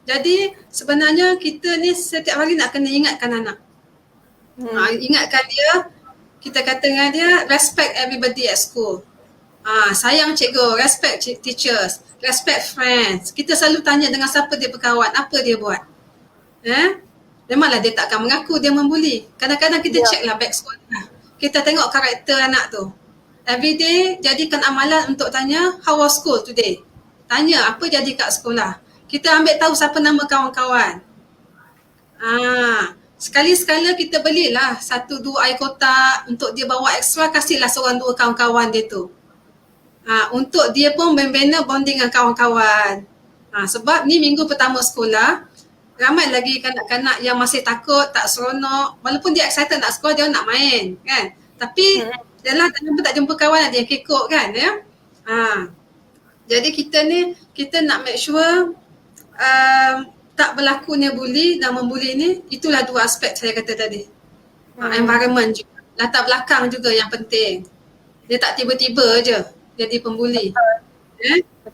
Jadi sebenarnya kita ni setiap hari nak kena ingatkan anak. Ingatkan dia, kita kata dengan dia, respect everybody at school. Sayang cikgu, respect teachers, respect friends. Kita selalu tanya dengan siapa dia berkawan, apa dia buat. Memanglah dia tak akan mengaku dia membuli. Kadang-kadang kita check lah back sekolah. Kita tengok karakter anak tu. Every day jadikan amalan untuk tanya, how was school today? Tanya apa jadi kat sekolah. Kita ambil tahu siapa nama kawan-kawan. sekali-sekala kita belilah 1-2 air kotak untuk dia bawa ekstra, kasihlah seorang dua kawan-kawan dia tu. Untuk dia pun membina bonding dengan kawan-kawan. Sebab ni minggu pertama sekolah, ramai lagi kanak-kanak yang masih takut, tak seronok. Walaupun dia excited nak sekolah, dia nak main kan. Tapi yalah, tak jumpa kawan, ada yang kekok kan ya. Jadi kita nak make sure tak berlakunya bully dan membuli ni, itulah dua aspek saya kata tadi. Environment juga, latar belakang juga yang penting. Dia tak tiba-tiba je jadi pembuli.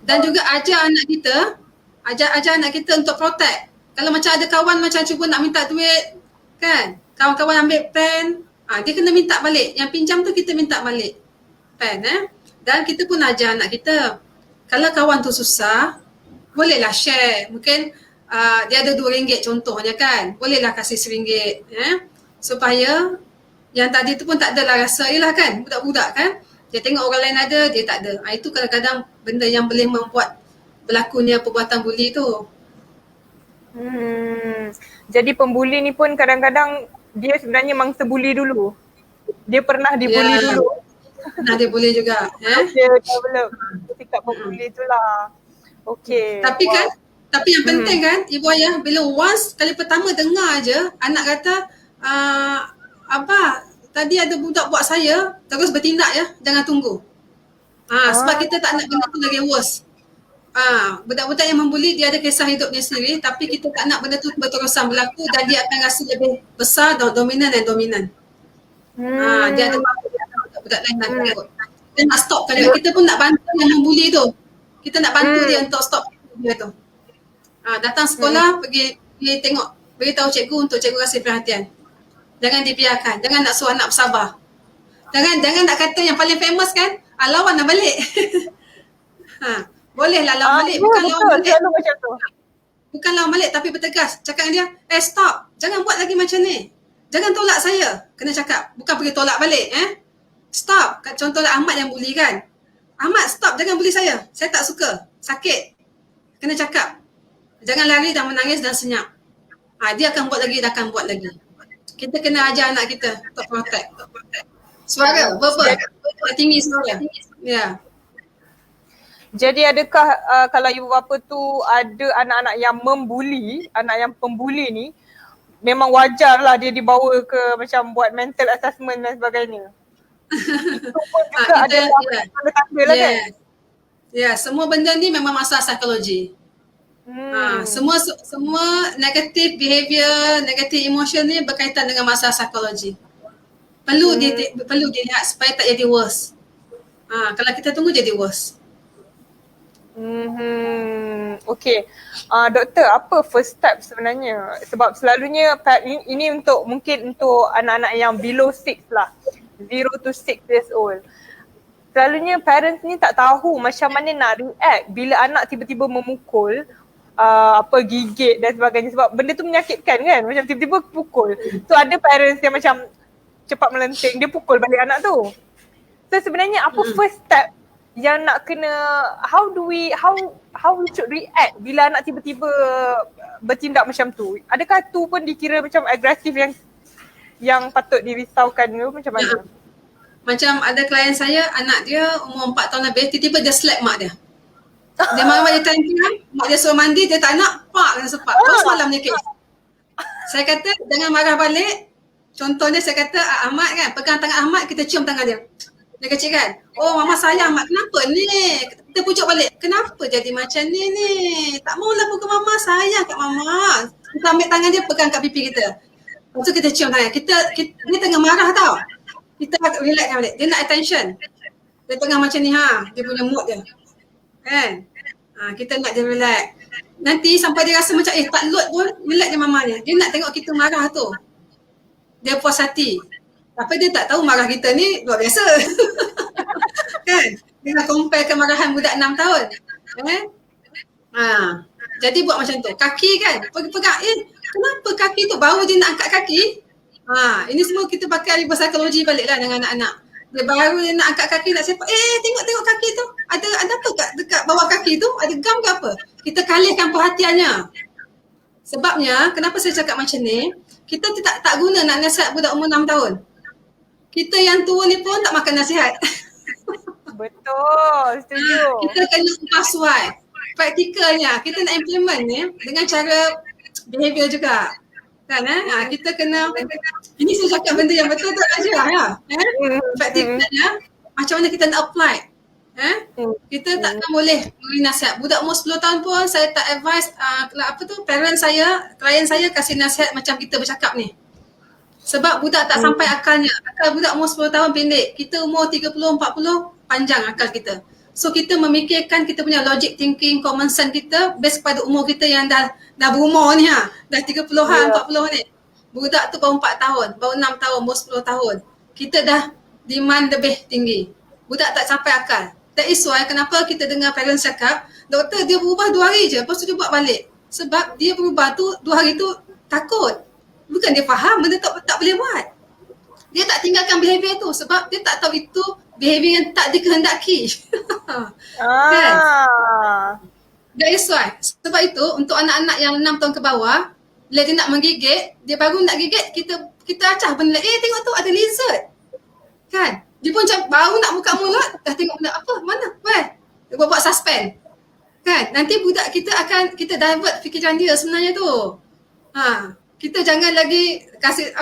Dan juga ajar anak kita untuk protect. Kalau macam ada kawan macam cuba nak minta duit kan, kawan-kawan ambil pen, dia kena minta balik. Yang pinjam tu kita minta balik pen. Dan kita pun ajar anak kita, kalau kawan tu susah, bolehlah share. Mungkin dia ada RM2 contohnya kan, bolehlah kasih RM1 supaya yang tadi tu pun tak adalah rasa, yelah kan, budak-budak kan, dia tengok orang lain ada, dia tak ada. Itu kadang-kadang benda yang boleh membuat berlakunya perbuatan buli tu. Jadi pembuli ni pun kadang-kadang dia sebenarnya mangsa buli dulu. Dia pernah dibuli dulu. Pernah dibuli juga. Dia develop sikap pembuli tu lah. Okay. Tapi yang penting kan, ibu ayah, bila once kali pertama dengar je anak kata, Abah, tadi ada budak buat saya, terus bertindak ya, jangan tunggu. Sebab kita tak nak benda tu lagi worse. Budak-budak yang membuli, dia ada kisah hidupnya sendiri, tapi kita tak nak benda tu berterusan berlaku dan dia akan rasa lebih besar, dominan. Dia ada budak lain nak ikut. Kita nak stop kan, kita pun nak bantu yang membuli tu. Kita nak bantu dia untuk stop dia tu. Datang sekolah, pergi tengok, beritahu cikgu untuk cikgu kasih perhatian. Jangan dibiarkan, jangan nak suruh anak bersabar. Jangan nak kata yang paling famous kan, lawan nak balik. Bolehlah lawan balik, bukan lawan balik. Macam tu. Bukan lawan balik tapi bertegas. Cakap dengan dia, stop, jangan buat lagi macam ni. Jangan tolak saya. Kena cakap, bukan pergi tolak balik. Stop. Contohlah Ahmad yang bully kan. Ahmad, stop, jangan bully saya tak suka, sakit. Kena cakap. Jangan lari dan menangis dan senyap. Dia akan buat lagi, Kita kena ajar anak kita untuk protect. Suara, verbal. Tinggi suara. Ya. Jadi adakah kalau ibu bapa tu ada anak-anak yang membuli, anak yang pembuli ni, memang wajarlah dia dibawa ke macam buat mental assessment dan sebagainya? Itu pun juga ada tanda-tanda lah kan? Ya, semua benda ni memang masalah psikologi. Semua negative behavior, negative emotion ni berkaitan dengan masalah psikologi. Perlu dilihat supaya tak jadi worse. Kalau kita tunggu jadi worse. Okay. Doktor, apa first step sebenarnya? Sebab selalunya ini mungkin untuk anak-anak yang below 6 lah. 0 to 6 years old. Selalunya parents ni tak tahu macam mana nak react bila anak tiba-tiba memukul, gigit dan sebagainya, sebab benda tu menyakitkan kan, macam tiba-tiba pukul. So ada parents yang macam cepat melenting, dia pukul balik anak tu. So sebenarnya apa first step yang nak kena, how we should react bila anak tiba-tiba bertindak macam tu? Adakah tu pun dikira macam agresif yang patut dirisaukan ke, macam mana? Macam ada klien saya, anak dia umur 4 tahun lebih, tiba-tiba dia slap mak dia. Dia marah dia tantrum, mak dia suruh mandi, dia tak nak, kena sepak. Terus malam dia kes. Saya kata jangan marah balik. Contohnya saya kata Ahmad kan, pegang tangan Ahmad, kita cium tangan dia. Dia kecil kan, oh mama sayang Ahmad, kenapa ni? Kita pujuk balik, kenapa jadi macam ni? Tak maulah pukul mama, sayang kat mama. Kita ambil tangan dia, pegang kat pipi kita. Lepas tu kita cium tangan, dia tengah marah tau. Kita relaxkan balik, dia nak attention. Dia tengah macam ni dia punya mood dia. Kan? Kita nak dia relax. Nanti sampai dia rasa macam tak load pun, relax je mama dia. Dia nak tengok kita marah tu. Dia puas hati. Tapi dia tak tahu marah kita ni luar biasa. Kan? Dia nak compare kemarahan budak 6 tahun. Jadi buat macam tu. Kaki kan, pegang. Kenapa kaki tu? Baru dia nak angkat kaki. Ini semua kita pakai riba psikologi balik lah dengan anak-anak. Dia baru dia nak angkat kaki, nak sepak. Tengok kaki tu. Ada apa dekat bawah kaki tu? Ada gam ke apa? Kita kalihkan perhatiannya. Sebabnya, kenapa saya cakap macam ni? kita tak guna nak nasihat budak umur 6 tahun. Kita yang tua ni pun tak makan nasihat. Betul, setuju. Kita kena pasuai. Praktikalnya kita nak implement ni dengan cara behavior juga. Kan kita kena, ini saya cakap benda yang betul tak aja ya. Praktikalnya macam mana kita nak apply. Kita takkan boleh beri nasihat. Budak umur 10 tahun pun saya tak advise parent saya, klien saya kasih nasihat macam kita bercakap ni. Sebab budak tak sampai akalnya. Akal budak umur 10 tahun pendek. Kita umur 30, 40 panjang akal kita. So kita memikirkan kita punya logic thinking, common sense kita based kepada umur kita yang dah berumur ni dah 30-an, 40 ni. Budak tu baru 4 tahun, baru 6 tahun, baru 10 tahun. Kita dah demand lebih tinggi. Budak tak sampai akal. That is why kenapa kita dengar parents cakap, doktor dia berubah 2 hari je, lepas tu dia buat balik. Sebab dia berubah tu 2 hari tu takut. Bukan dia faham benda tak boleh buat. Dia tak tinggalkan behavior tu sebab dia tak tahu itu behavior yang tak dikehendaki. Kan? That is why. Sebab itu untuk anak-anak yang 6 tahun ke bawah, bila dia nak menggigit, dia baru nak gigit, kita acah benda, tengok tu ada lizard. Kan? Dia pun macam baru nak buka mulut, dah tengok benda apa, mana, where? Dia buat suspend. Kan? Nanti budak kita divert fikiran dia sebenarnya tu. Kita jangan lagi kasih,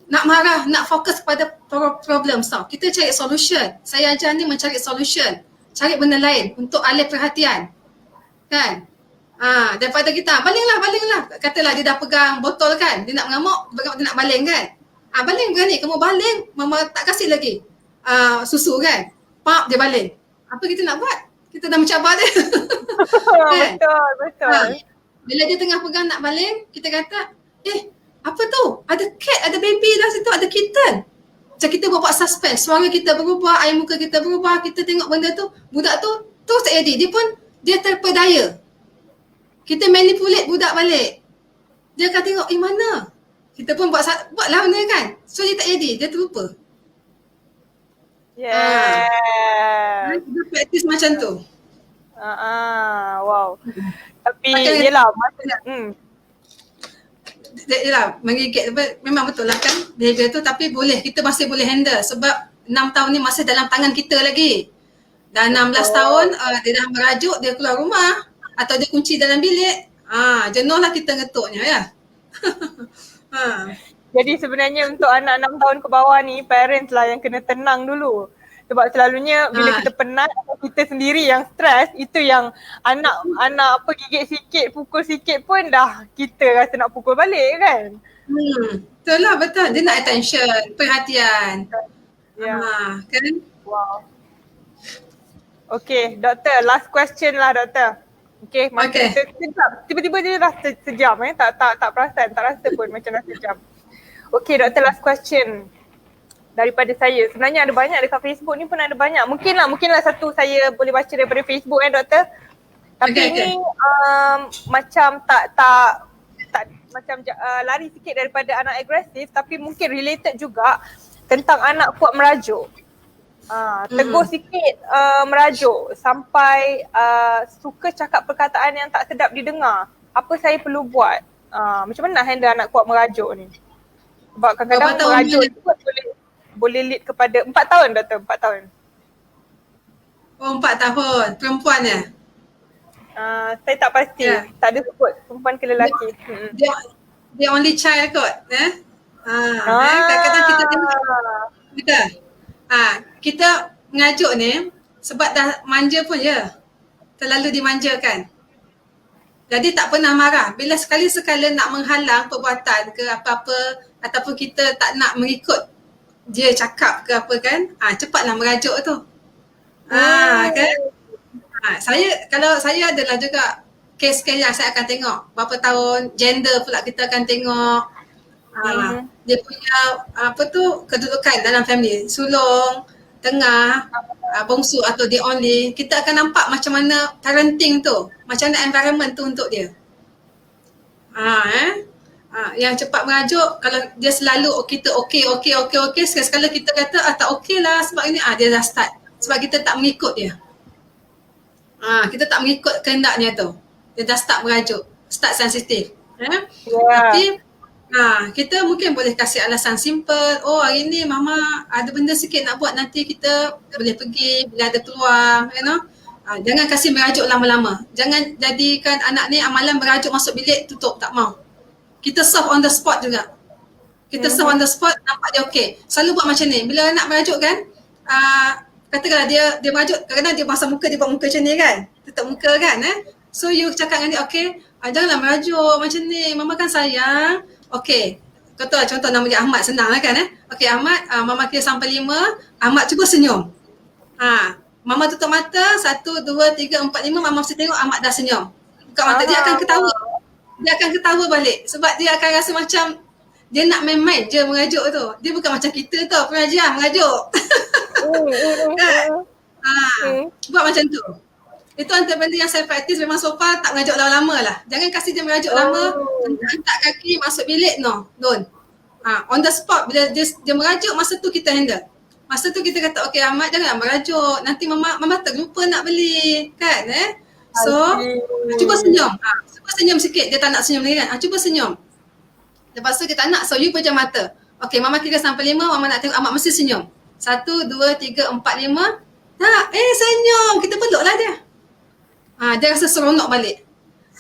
nak marah, nak fokus pada problem tau. Kita cari solution. Saya ajar ni mencari solution. Cari benda lain untuk alih perhatian. Kan? Daripada kita, balinglah. Katalah dia dah pegang botol kan. Dia nak mengamuk, dia nak baling kan. Baling berani, kamu baling, mama tak kasih lagi susu kan. Pap, dia baling. Apa kita nak buat? Kita dah mencabar dia. Kan? Betul. Bila dia tengah pegang nak baling, kita kata, apa tu? Ada cat, ada baby dah situ, ada kitten. Macam kita buat suspense, suara kita berubah, air muka kita berubah, kita tengok benda tu, budak tu terus tak jadi. Dia terpedaya. Kita manipulate budak balik. Dia akan tengok, mana? Kita pun buatlah benda kan. So dia tak jadi, dia terlupa. Kita praktis macam tu. Wow. Tapi yelah, menggigit memang betul lah kan behavior tu, tapi kita masih boleh handle sebab 6 tahun ni masih dalam tangan kita lagi. Dah 16 tahun dia dah merajuk, dia keluar rumah atau dia kunci dalam bilik, jenuh lah kita ngetuknya ya. Jadi sebenarnya untuk anak 6 tahun ke bawah ni, parents lah yang kena tenang dulu. Sebab selalunya bila kita penat, kita sendiri yang stres, itu yang anak gigit sikit, pukul sikit pun dah kita rasa nak pukul balik kan. Betul lah, betul. Dia nak attention, perhatian. Kan? Wow. Okay, doktor, last question lah doktor. Okay, sejam. Tiba-tiba dia dah sejam tak perasan, tak rasa pun macam dah sejam. Okay doktor, last question daripada saya. Sebenarnya ada banyak dekat Facebook ni pun ada banyak. Mungkinlah satu saya boleh baca daripada Facebook doktor. Tapi ini macam tak macam lari sikit daripada anak agresif, tapi mungkin related juga tentang anak kuat merajuk. Tegur sikit merajuk sampai suka cakap perkataan yang tak sedap didengar. Apa saya perlu buat? Macam mana handle anak kuat merajuk ni? Sebab kadang-kadang merajuk tu boleh lead kepada 4 tahun doktor, 4 tahun. Oh 4 tahun, perempuan ya? Saya tak pasti, tak ada sebut perempuan ke lelaki. Dia only child kot. Kadang-kadang kita betul. Kita mengajuk ni sebab dah manja pun terlalu dimanjakan. Jadi tak pernah marah. Bila sekali-sekala nak menghalang perbuatan ke apa-apa ataupun kita tak nak mengikut dia cakap ke apa kan, cepatlah merajuk tu. Kan? Kalau saya adalah juga kes-kes yang saya akan tengok berapa tahun, gender pula kita akan tengok. Dia punya kedudukan dalam family, sulung, tengah, bongsu atau the only. Kita akan nampak macam mana parenting tu, macam mana environment tu untuk dia. Yang cepat merajuk, kalau dia selalu kita okey, sekali-sekala kita kata tak okey lah sebab ini, dia dah start. Sebab kita tak mengikut dia. Kita tak mengikut kehendaknya tu. Dia dah start merajuk, start sensitif. Tapi Kita mungkin boleh kasih alasan simple. Oh, hari ni mama ada benda sikit nak buat, nanti kita boleh pergi bila ada peluang, you know. Jangan kasih merajuk lama-lama. Jangan jadikan anak ni amalan merajuk masuk bilik tutup, tak mau. Kita solve on the spot juga. Kita solve on the spot, nampak dia okey. Selalu buat macam ni. Bila anak merajuk kan, katakanlah dia merajuk, kadang-kadang dia pasang muka, dia buat muka macam ni kan. Tutup muka kan. So you cakap dengan dia, okey, janganlah merajuk macam ni. Mama kan sayang. Okey. Contoh nama dia Ahmad, senang lah kan. Okey Ahmad, mama kira sampai 5. Ahmad cuba senyum. Mama tutup mata, 1, 2, 3, 4, 5. Mama mesti tengok Ahmad dah senyum. Buka mata, dia akan ketawa. Dia akan ketawa balik. Sebab dia akan rasa macam dia nak main-main je merajuk tu. Dia bukan macam kita tu, pengajian merajuk. Kan? Buat macam tu. Itu antara benda yang saya praktis memang so far tak merajuk lama-lama lah. Jangan kasih dia merajuk lama, hentak kaki masuk bilik, no, don't. On the spot, bila dia merajuk, masa tu kita handle. Masa tu kita kata, okay Ahmad janganlah merajuk, nanti mama terlupa nak beli, kan So, cuba senyum. Cuba senyum sikit, dia tak nak senyum lagi kan. Cuba senyum. Lepas tu dia tak nak, so you pejam mata. Okay, mama kira sampai 5, mama nak tengok Ahmad mesti senyum. 1, 2, 3, 4, 5. Tak, senyum. Kita peluklah dia. Dia rasa seronok balik.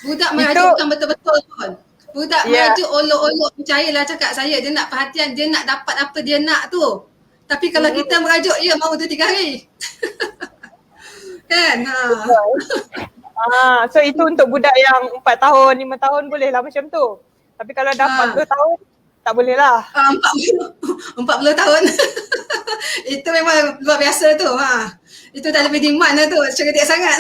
Budak merajuk bukan betul-betul pun. Budak merajuk olok-olok, percayalah cakap saya, dia nak perhatian, dia nak dapat apa dia nak tu. Tapi kalau kita merajuk, ya mau 2-3 hari. Kan? So itu untuk budak yang 4 tahun, 5 tahun boleh lah macam tu. Tapi kalau dah 40 tahun, tak boleh lah. 40 tahun. Itu memang luar biasa tu. Itu dah lebih demand lah tu, cerdik sangat.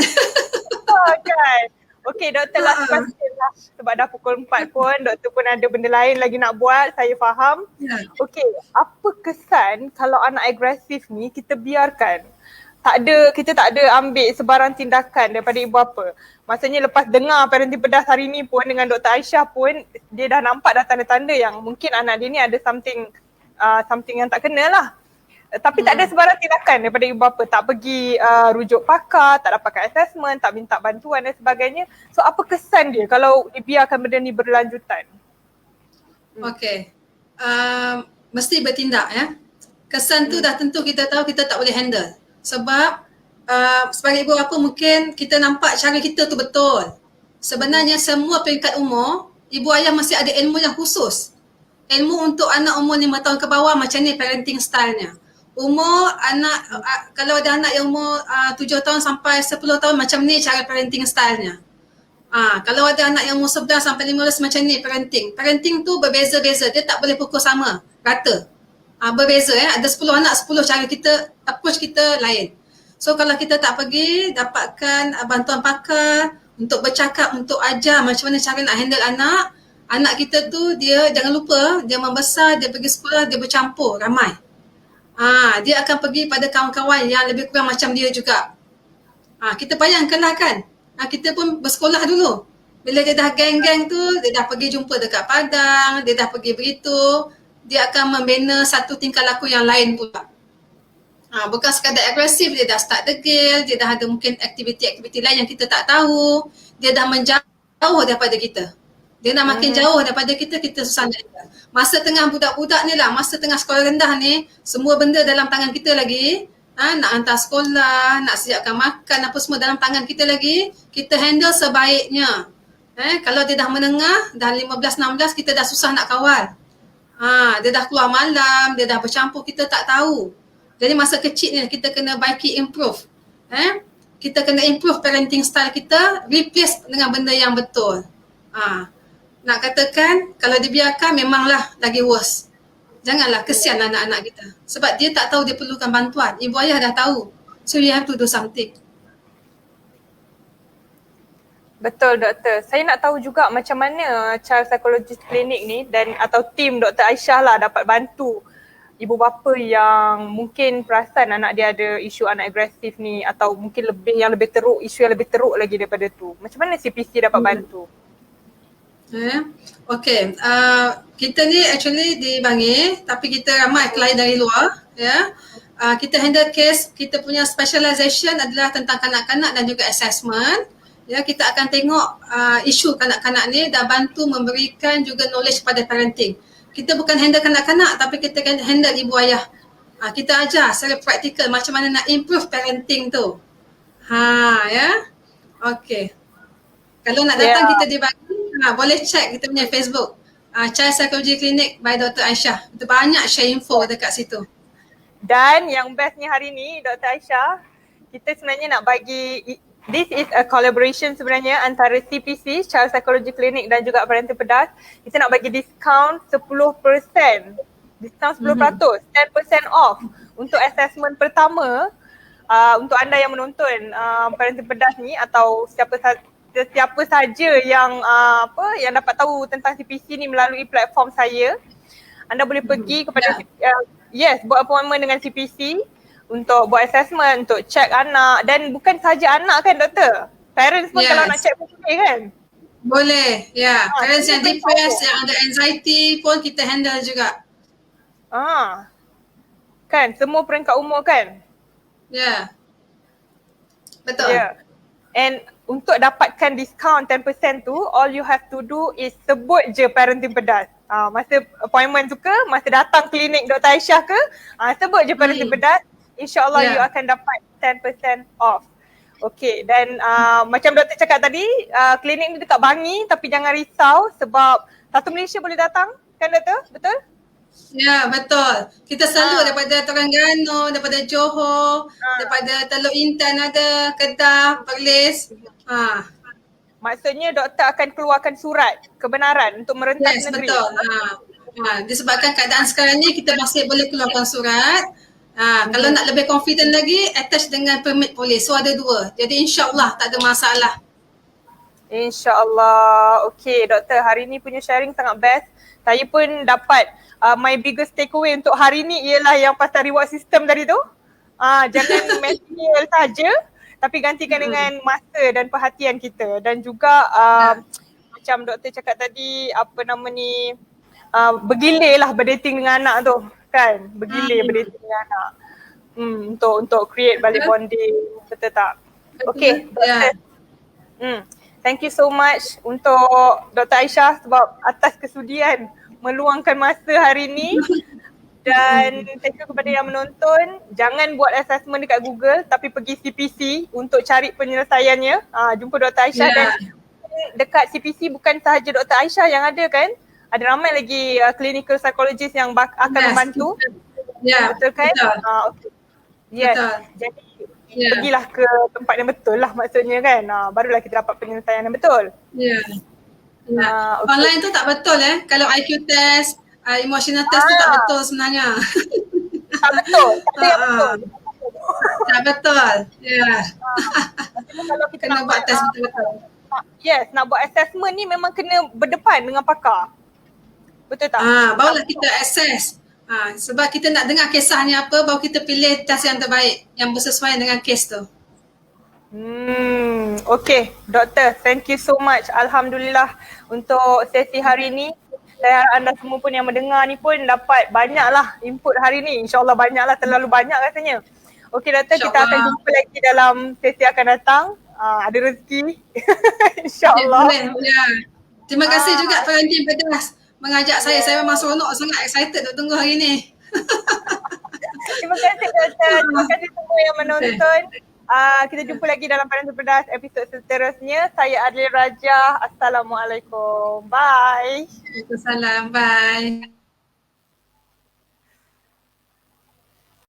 Kan? Okay doktor, last question lah. Sebab dah pukul 4 pun, doktor pun ada benda lain lagi nak buat, saya faham. Okay, apa kesan kalau anak agresif ni kita biarkan? Kita tak ada ambil sebarang tindakan daripada ibu bapa. Maksudnya lepas dengar parenting pedas hari ni pun dengan Dr. Aisyah pun, dia dah nampak dah tanda-tanda yang mungkin anak dia ni ada something yang tak kena lah. Tapi tak ada sebarang tindakan daripada ibu bapa. Tak pergi rujuk pakar, tak dapatkan assessment, tak minta bantuan dan sebagainya. So apa kesan dia kalau dibiarkan benda ni berlanjutan? Okay. Mesti bertindak ya. Kesan tu dah tentu kita tahu kita tak boleh handle. Sebab sebagai ibu bapa mungkin kita nampak cara kita tu betul. Sebenarnya semua peringkat umur, ibu ayah mesti ada ilmu yang khusus. Ilmu untuk anak umur 5 tahun ke bawah macam ni parenting style-nya. Umur anak, kalau ada anak yang umur 7 tahun sampai 10 tahun macam ni cara parenting style-nya. Kalau ada anak yang umur 11 sampai 15 macam ni parenting. Parenting tu berbeza-beza, dia tak boleh pukul sama, rata. Berbeza ada 10 anak, 10 cara kita, approach kita lain. So kalau kita tak pergi dapatkan bantuan pakar untuk bercakap, untuk ajar macam mana cara nak handle anak kita tu, dia jangan lupa, dia membesar, dia pergi sekolah, dia bercampur ramai. Dia akan pergi pada kawan-kawan yang lebih kurang macam dia juga. Kita bayangkanlah kan, kita pun bersekolah dulu. Bila dia dah geng-geng tu, dia dah pergi jumpa dekat Padang, dia dah pergi Beritu, dia akan membina satu tingkah laku yang lain pula. Bukan sekadar agresif, dia dah start degil, dia dah ada mungkin aktiviti-aktiviti lain yang kita tak tahu. Dia dah menjauh daripada kita. Dia dah makin jauh daripada kita, kita susah nak jaga. Masa tengah budak-budak ni lah, masa tengah sekolah rendah ni, semua benda dalam tangan kita lagi. Nak hantar sekolah, nak siapkan makan, apa semua dalam tangan kita lagi. Kita handle sebaiknya. Kalau dia dah menengah, dah 15-16, kita dah susah nak kawal. Dia dah keluar malam, dia dah bercampur, kita tak tahu. Jadi masa kecil ni kita kena baiki, improve. Kita kena improve parenting style kita, replace dengan benda yang betul. Nak katakan kalau dibiarkan memanglah lagi worse. Janganlah, kesian anak-anak kita. Sebab dia tak tahu dia perlukan bantuan. Ibu ayah dah tahu. So you have to do something. Betul doktor. Saya nak tahu juga macam mana child psychologist klinik ni dan atau tim Dr. Aisyah lah dapat bantu ibu bapa yang mungkin perasan anak dia ada isu anak agresif ni atau mungkin lebih teruk, isu yang lebih teruk lagi daripada tu. Macam mana CPC dapat bantu? Okay, kita ni actually di Bangil tapi kita ramai klien dari luar. Kita handle case, kita punya specialization adalah tentang kanak-kanak dan juga assessment. Ya, kita akan tengok isu kanak-kanak ni dan bantu memberikan juga knowledge pada parenting. Kita bukan handle kanak-kanak tapi kita kan handle ibu ayah. Kita ajar secara praktikal macam mana nak improve parenting tu. Ya. Okey. Kalau nak datang kita dibagi, boleh check kita punya Facebook. Child Psychology Clinic by Dr. Aisyah. Kita banyak share info dekat situ. Dan yang bestnya hari ni Dr. Aisyah, kita sebenarnya nak bagi, this is a collaboration sebenarnya antara CPC, Child Psychology Clinic dan juga Parenting Pedas. Kita nak bagi diskaun 10%. Diskaun 10%, 10% off untuk assessment pertama untuk anda yang menonton Parenting Pedas ni atau siapa saja yang yang dapat tahu tentang CPC ni melalui platform saya. Anda boleh pergi kepada buat appointment dengan CPC untuk buat assessment, untuk check anak, dan bukan sahaja anak kan doktor? Parents pun kalau nak check pun boleh kan? Boleh, ya. Parents yang depressed, yang ada anxiety pun kita handle juga. Kan, semua peringkat umur kan? Ya. Betul. And untuk dapatkan diskaun 10% tu, all you have to do is sebut je Parenting Pedas. Masa appointment tu ke, masa datang klinik Dr. Aisyah ke, sebut je Parenting Pedas. InsyaAllah you akan dapat 10% off. Okay, dan macam doktor cakap tadi, klinik ni dekat Bangi, tapi jangan risau sebab satu Malaysia boleh datang, kan doktor? Betul? Ya, betul. Kita selalu daripada Terengganu, daripada Johor, daripada Teluk Intan ada, Kedah, Perlis. Maksudnya doktor akan keluarkan surat kebenaran untuk merentas negeri. Betul. Disebabkan keadaan sekarang ni kita masih boleh keluarkan surat. Kalau nak lebih confident lagi, attach dengan permit polis. So ada dua. Jadi insyaAllah tak ada masalah. InsyaAllah. Okay doktor, hari ni punya sharing sangat best. Saya pun dapat my biggest takeaway untuk hari ni ialah yang pasal reward system tadi tu. Jangan material saja, tapi gantikan dengan masa dan perhatian kita. Dan juga macam doktor cakap tadi, bergilir lah berdating dengan anak tu. Kan, bergilir berdating dengan anak. Untuk create balik bonding, betul tak? Okay, doktor. Thank you so much untuk Dr. Aisyah sebab atas kesudian meluangkan masa hari ni. Dan thank you kepada yang menonton. Jangan buat assessment dekat Google tapi pergi CPC untuk cari penyelesaiannya. Jumpa Dr. Aisyah dan dekat CPC bukan sahaja Dr. Aisyah yang ada kan? Ada ramai lagi clinical psychologist yang akan membantu. Betul kan? Okay. Betul. Jadi pergilah ke tempat yang betul lah maksudnya kan. Barulah kita dapat penyelesaian yang betul. Okay. Online tu tak betul Kalau IQ test, emotional test tu tak betul sebenarnya. Tak betul. Tak yang betul. Tak betul. Kalau kita kena buat test betul-betul. Yes, nak buat assessment ni memang kena berdepan dengan pakar. Betul tak? Barulah kita assess. Sebab kita nak dengar kisahnya apa, baru kita pilih test yang terbaik, yang bersesuaian dengan kes tu. Okay, doktor, thank you so much. Alhamdulillah untuk sesi hari ni. Saya harap anda semua pun yang mendengar ni pun dapat banyaklah input hari ni. InsyaAllah banyaklah, terlalu banyak rasanya. Okay doktor, kita akan jumpa lagi dalam sesi akan datang. Ada rezeki. InsyaAllah. Terima kasih juga Parenting Pedas mengajak saya. Saya memang seronok sangat, excited nak tunggu hari ni. Terima kasih doktor. Terima kasih semua yang menonton. Kita jumpa lagi dalam Parenting Pedas episod seterusnya. Saya Adli Raja. Assalamualaikum. Bye. Waalaikumsalam. Bye.